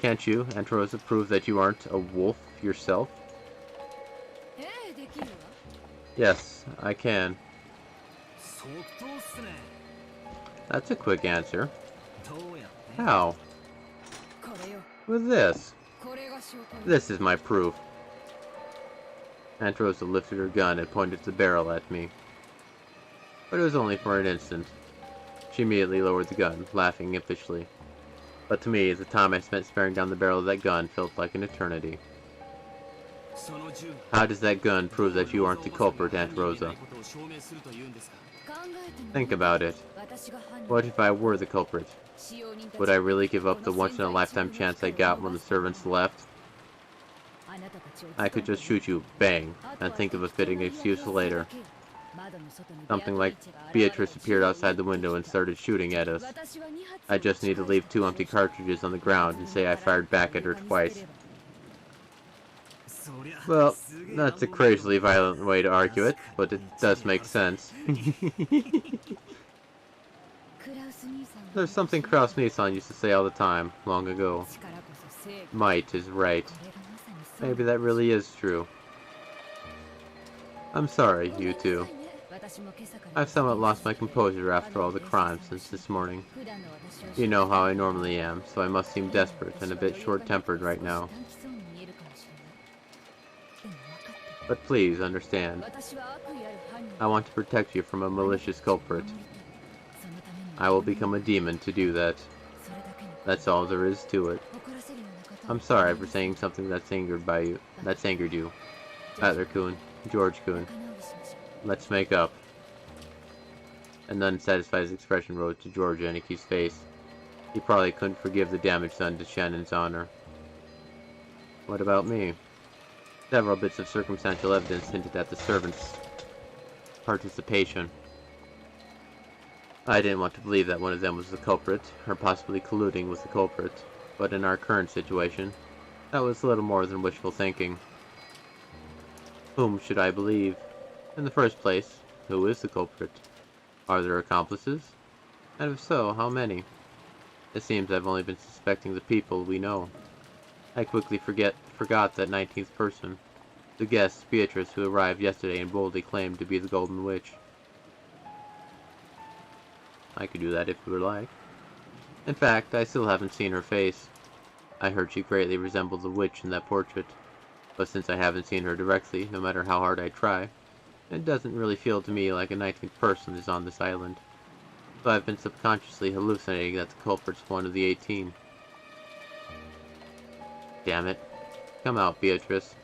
Can't you, Aunt Rosa, prove that you aren't a wolf yourself? Yes, I can. That's a quick answer. How? With this. This is my proof. Aunt Rosa lifted her gun and pointed the barrel at me. But it was only for an instant. She immediately lowered the gun, laughing impishly. But to me, the time I spent staring down the barrel of that gun felt like an eternity. How does that gun prove that you aren't the culprit, Aunt Rosa? Think about it. What if I were the culprit? Would I really give up the once-in-a-lifetime chance I got when the servants left? I could just shoot you, bang, and think of a fitting excuse later. Something like Beatrice appeared outside the window and started shooting at us. I just need to leave 2 empty cartridges on the ground and say I fired back at her twice. Well, that's a crazily violent way to argue it, but it does make sense. There's something Kraus-Nissan used to say all the time, long ago. Might is right. Maybe that really is true. I'm sorry, you two. I've somewhat lost my composure after all the crimes since this morning. You know how I normally am, so I must seem desperate and a bit short-tempered right now. But please understand. I want to protect you from a malicious culprit. I will become a demon to do that. That's all there is to it. I'm sorry for saying something that's angered you. Adler-kun, George-kun. Let's make up. An unsatisfied expression rose to George Aniki's face. He probably couldn't forgive the damage done to Shannon's honor. What about me? Several bits of circumstantial evidence hinted at the servant's participation. I didn't want to believe that one of them was the culprit, or possibly colluding with the culprit, but in our current situation, that was little more than wishful thinking. Whom should I believe? In the first place, who is the culprit? Are there accomplices? And if so, how many? It seems I've only been suspecting the people we know. I quickly forgot that 19th person, the guest, Beatrice, who arrived yesterday and boldly claimed to be the Golden Witch. I could do that if you would like. In fact, I still haven't seen her face. I heard she greatly resembled the witch in that portrait, but since I haven't seen her directly, no matter how hard I try, it doesn't really feel to me like a 19th person is on this island. So I've been subconsciously hallucinating that the culprit's one of the 18. Damn it. Come out, Beatrice.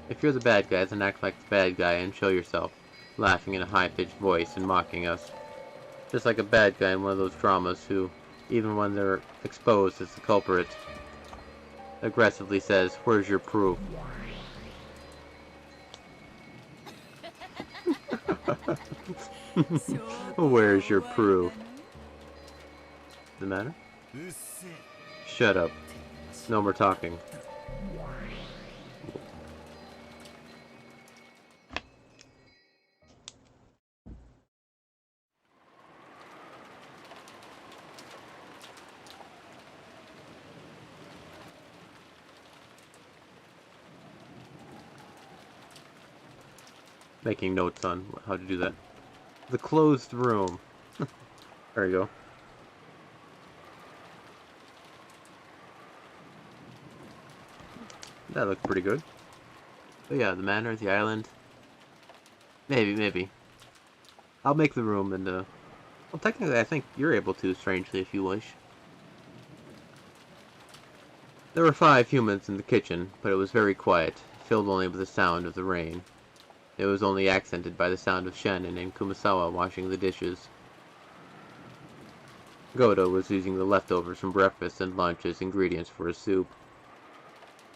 If you're the bad guy, then act like the bad guy and show yourself, laughing in a high-pitched voice and mocking us. Just like a bad guy in one of those dramas who, even when they're exposed as the culprit, aggressively says, "Where's your proof?" Where's your proof? The matter? Shut up. No more talking. Making notes on how to do that. The closed room. There you go. That looked pretty good. But yeah, the manor, the island. Maybe. I'll make the room and, well, technically I think you're able to, strangely, if you wish. There were 5 humans in the kitchen, but it was very quiet, filled only with the sound of the rain. It was only accented by the sound of Shannon and Kumasawa washing the dishes. Goto was using the leftovers from breakfast and lunch as ingredients for his soup.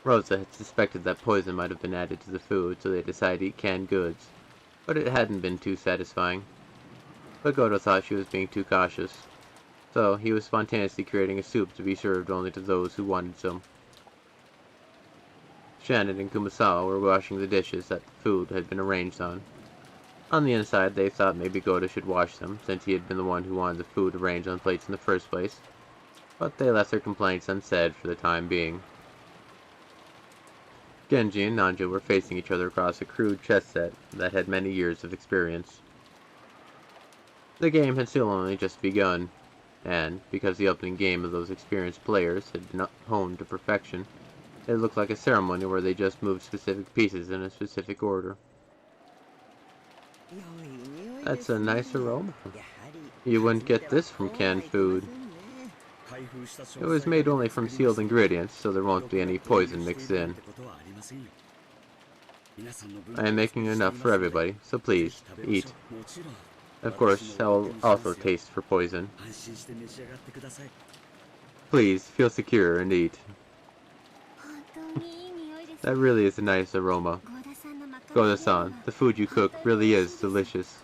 Rosa had suspected that poison might have been added to the food, so they decided to eat canned goods, but it hadn't been too satisfying. But Goto thought she was being too cautious, so he was spontaneously creating a soup to be served only to those who wanted some. Shannon and Kumasawa were washing the dishes that the food had been arranged on. On the inside, they thought maybe Goto should wash them, since he had been the one who wanted the food arranged on plates in the first place, but they left their complaints unsaid for the time being. Genji and Nanja were facing each other across a crude chess set that had many years of experience. The game had still only just begun, and, because the opening game of those experienced players had been honed to perfection, it looked like a ceremony where they just moved specific pieces in a specific order. That's a nice aroma. You wouldn't get this from canned food. It was made only from sealed ingredients, so there won't be any poison mixed in. I am making enough for everybody, so please, eat. Of course, I will also taste for poison. Please, feel secure and eat. That really is a nice aroma. Goda-san, the food you cook really is delicious.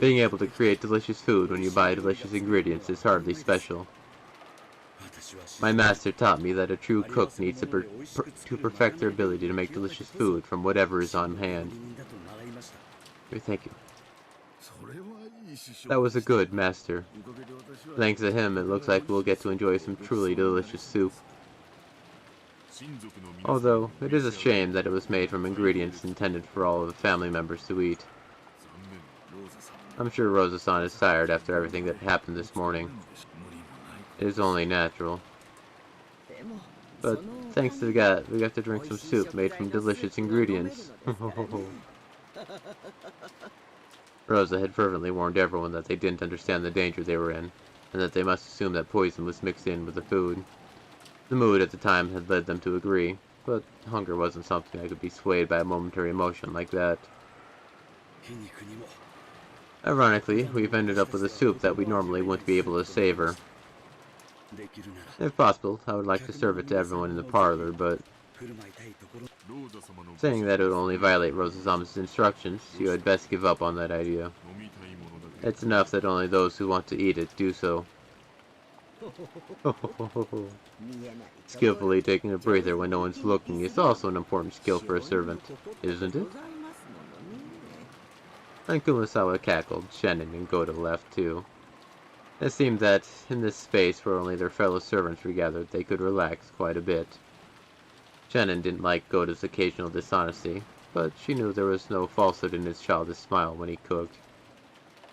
Being able to create delicious food when you buy delicious ingredients is hardly special. My master taught me that a true cook needs to perfect their ability to make delicious food from whatever is on hand. Thank you. That was a good master. Thanks to him, it looks like we'll get to enjoy some truly delicious soup. Although, it is a shame that it was made from ingredients intended for all of the family members to eat. I'm sure Rosa-san is tired after everything that happened this morning. It is only natural. But thanks to God, we got to drink some soup made from delicious ingredients. Rosa had fervently warned everyone that they didn't understand the danger they were in, and that they must assume that poison was mixed in with the food. The mood at the time had led them to agree, but hunger wasn't something that could be swayed by a momentary emotion like that. Ironically, we've ended up with a soup that we normally wouldn't be able to savor. If possible, I would like to serve it to everyone in the parlor, but saying that it would only violate Rosa-sama's instructions, you had best give up on that idea. It's enough that only those who want to eat it do so. Skillfully taking a breather when no one's looking is also an important skill for a servant, isn't it? And Kumasawa cackled. Shannon and Goda laughed too. It seemed that, in this space where only their fellow servants were gathered, they could relax quite a bit. Shannon didn't like Goda's occasional dishonesty, but she knew there was no falsehood in his childish smile when he cooked,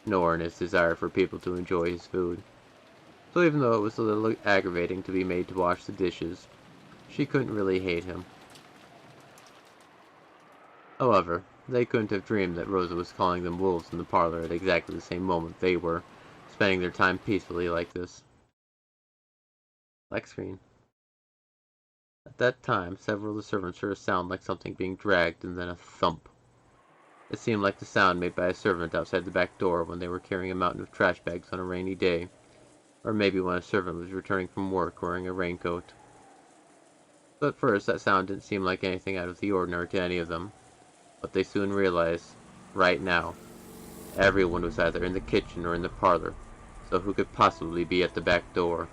nor in his desire for people to enjoy his food. So even though it was a little aggravating to be made to wash the dishes, she couldn't really hate him. However, they couldn't have dreamed that Rosa was calling them wolves in the parlor at exactly the same moment they were, spending their time peacefully like this. Black screen. At that time, several of the servants heard a sound like something being dragged and then a thump. It seemed like the sound made by a servant outside the back door when they were carrying a mountain of trash bags on a rainy day, or maybe when a servant was returning from work wearing a raincoat. But at first, that sound didn't seem like anything out of the ordinary to any of them. But they soon realized, right now, everyone was either in the kitchen or in the parlor, so who could possibly be at the back door?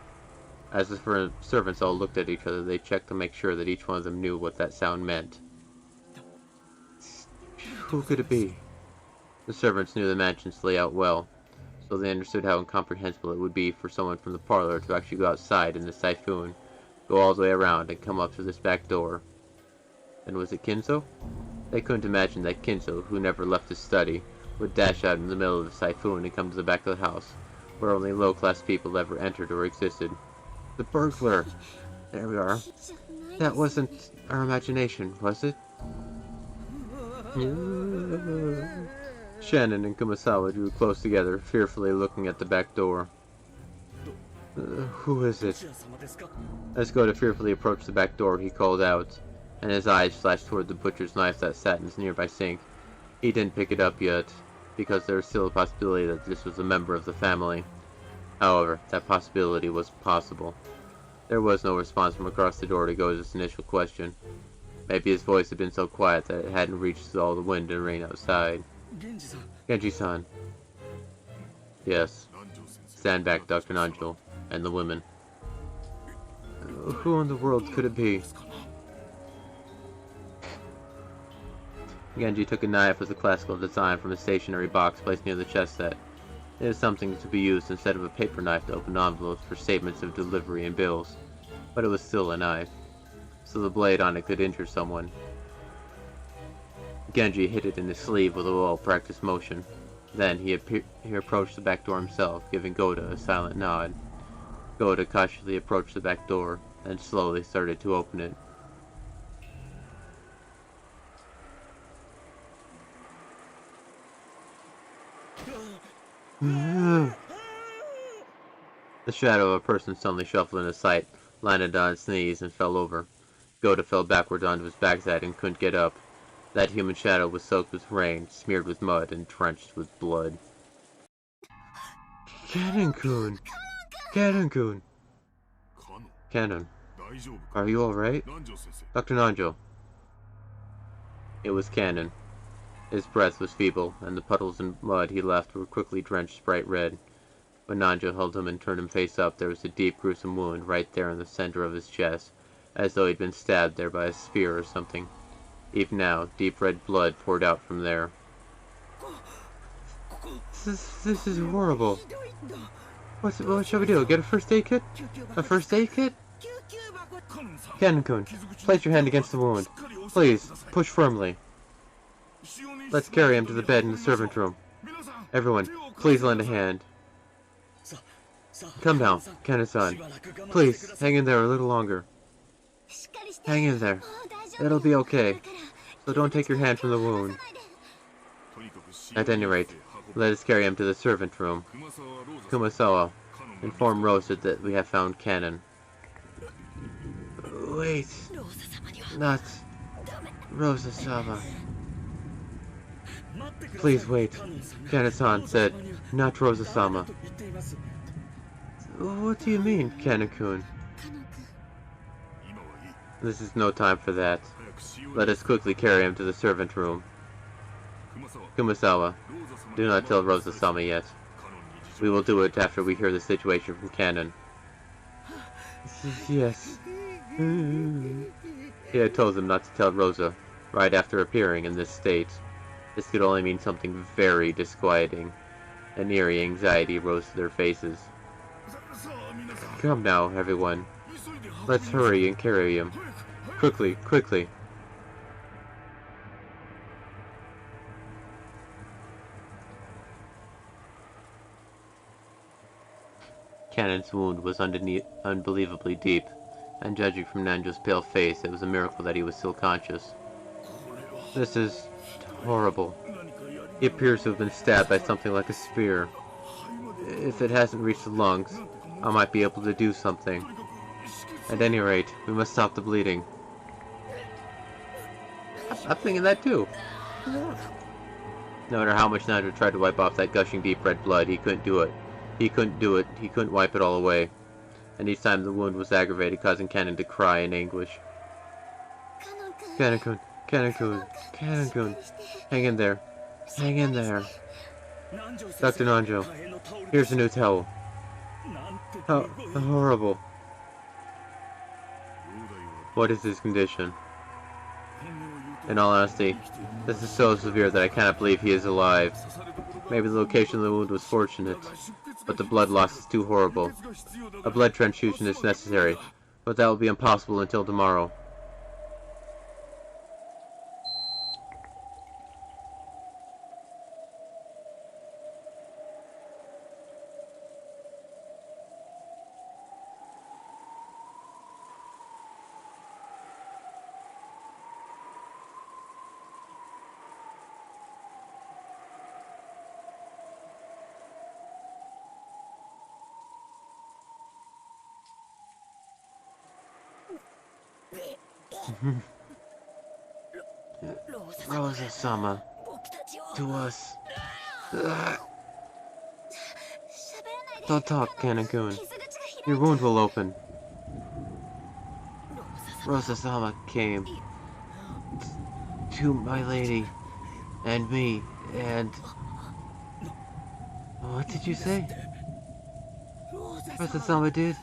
As the servants all looked at each other, they checked to make sure that each one of them knew what that sound meant. Who could it be? The servants knew the mansion's layout well, so they understood how incomprehensible it would be for someone from the parlor to actually go outside in this typhoon, go all the way around, and come up to this back door. And was it Kinzo? They couldn't imagine that Kinzo, who never left his study, would dash out in the middle of the typhoon and come to the back of the house, where only low-class people ever entered or existed. The burglar! There we are. That wasn't our imagination, was it? Shannon and Kumasawa drew close together, fearfully looking at the back door. Who is it? As Goda fearfully approached the back door, he called out, and his eyes flashed toward the butcher's knife that sat in his nearby sink. He didn't pick it up yet, because there was still a possibility that this was a member of the family. However, that possibility was possible. There was no response from across the door to Goda's initial question. Maybe his voice had been so quiet that it hadn't reached all the wind and rain outside. Genji-san. Yes. Stand back, Dr. Nanjo, and the women. Who in the world could it be? Genji took a knife with a classical design from a stationary box placed near the chest set. It is something to be used instead of a paper knife to open envelopes for statements of delivery and bills, but it was still a knife, so the blade on it could injure someone. Genji hit it in his sleeve with a well-practiced motion. Then he approached the back door himself, giving Goda a silent nod. Goda cautiously approached the back door, and slowly started to open it. The shadow of a person suddenly shuffled into sight, landed on its knees, and fell over. Goda fell backwards onto his backside and couldn't get up. That human shadow was soaked with rain, smeared with mud, and drenched with blood. Canon-kun! Canon-kun! Canon, Are you alright? Dr. Nanjo. It was Cannon. His breath was feeble, and the puddles and mud he left were quickly drenched bright red. When Nanjo held him and turned him face up, there was a deep, gruesome wound right there in the center of his chest, as though he'd been stabbed there by a spear or something. Even now, deep red blood poured out from there. This is horrible. What shall we do? Get a first aid kit? A first aid kit? Cannon-kun, place your hand against the wound. Please, push firmly. Let's carry him to the bed in the servant room. Everyone, please lend a hand. Come now, Cannon-san. Please, hang in there a little longer. Hang in there. It'll be okay. So don't take your hand from the wound. At any rate, let us carry him to the servant room. Kumasawa, inform Rosa that we have found Cannon. Wait. Not Rosa-sama. Please wait. Cannon-san said, not Rosa-sama. What do you mean, Cannon-kun? This is no time for that. Let us quickly carry him to the servant room. Kumasawa, do not tell Rosa-sama yet. We will do it after we hear the situation from Cannon. Yes. He had told them not to tell Rosa, right after appearing in this state. This could only mean something very disquieting. An eerie anxiety rose to their faces. Come now, everyone. Let's hurry and carry him. Quickly, quickly. Cannon's wound was unbelievably deep, and judging from Nanjo's pale face, it was a miracle that he was still conscious. This is horrible. He appears to have been stabbed by something like a spear. If it hasn't reached the lungs, I might be able to do something. At any rate, we must stop the bleeding. I'm thinking that too. No matter how much Nanjo tried to wipe off that gushing deep red blood, he couldn't do it. He couldn't wipe it all away. And each time the wound was aggravated, causing Cannon to cry in anguish. Cannon-kun, Cannon-kun, Cannon-kun, hang in there. Hang in there. Dr. Nanjo, here's a new towel. How horrible. What is his condition? In all honesty, this is so severe that I cannot believe he is alive. Maybe the location of the wound was fortunate, but the blood loss is too horrible. A blood transfusion is necessary, but that will be impossible until tomorrow. Rosa-sama, to us. Don't talk, Cannon-kun. Your wound will open. Rosa-sama came to my lady and me and... What did you say? Rosa-sama did?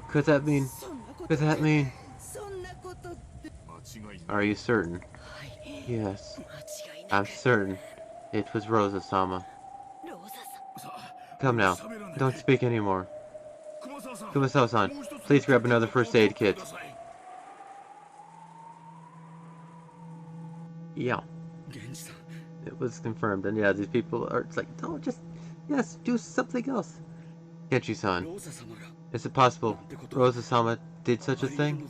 Could that mean... Are you certain? Yes, I'm certain. It was Rosa-sama. Come now, don't speak anymore. Kumasawa-san, please grab another first aid kit. Yeah. It was confirmed, and yeah, these people are, it's like, no, just, yes, do something else. Kenshi-san, is it possible Rosa-sama did such a thing?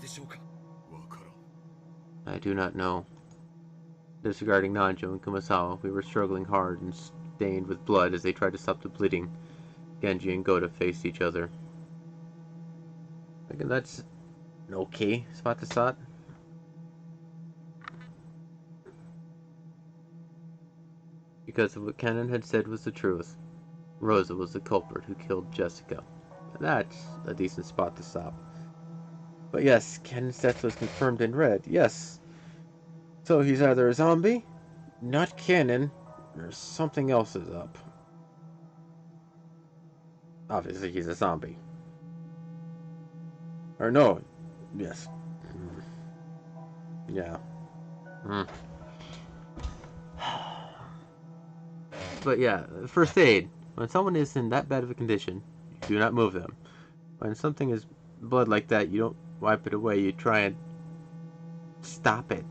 I do not know. Disregarding Nanjo and Kumasawa, we were struggling hard and stained with blood as they tried to stop the bleeding. Genji and Goda faced each other. I think that's an okay spot to start. Because of what Cannon had said was the truth. Rosa was the culprit who killed Jessica. And that's a decent spot to stop. But yes, Cannon's death was confirmed in red. Yes. So he's either a zombie, not Cannon, or something else is up. Obviously, he's a zombie. Or no. Yes. Yeah. Mm. But yeah, first aid. When someone is in that bad of a condition, do not move them. When something is blood like that, you don't wipe it away. You try and stop it.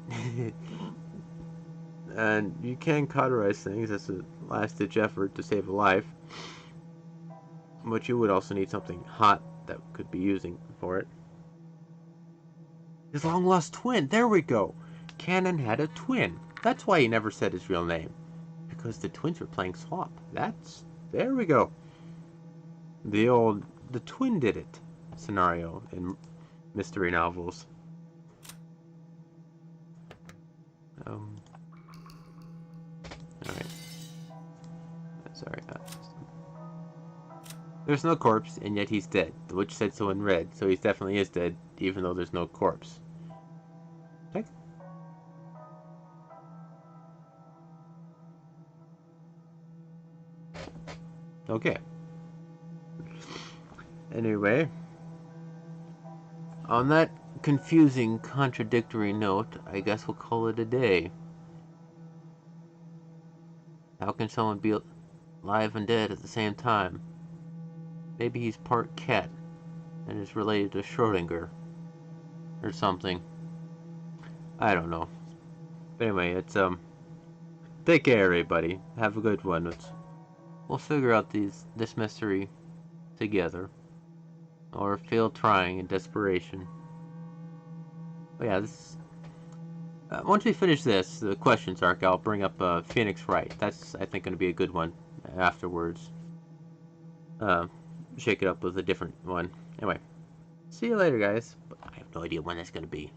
And you can cauterize things as a last-ditch effort to save a life. But you would also need something hot that could be using for it. His long-lost twin. There we go. Cannon had a twin. That's why he never said his real name. Because the twins were playing swap. There we go. The twin did it scenario in mystery novels. Alright. Sorry. There's no corpse, and yet he's dead. The witch said so in red, so he definitely is dead, even though there's no corpse. Okay. Okay. Anyway, on that confusing, contradictory note, I guess we'll call it a day. How can someone be alive and dead at the same time? Maybe he's part cat and is related to Schrodinger or something. I don't know. But anyway, it's take care, everybody. Have a good one. We'll figure out this mystery together, or fail trying in desperation. But yeah, once we finish the questions arc, I'll bring up Phoenix Wright. That's, I think, going to be a good one afterwards. Shake it up with a different one. Anyway, see you later, guys. But I have no idea when that's going to be.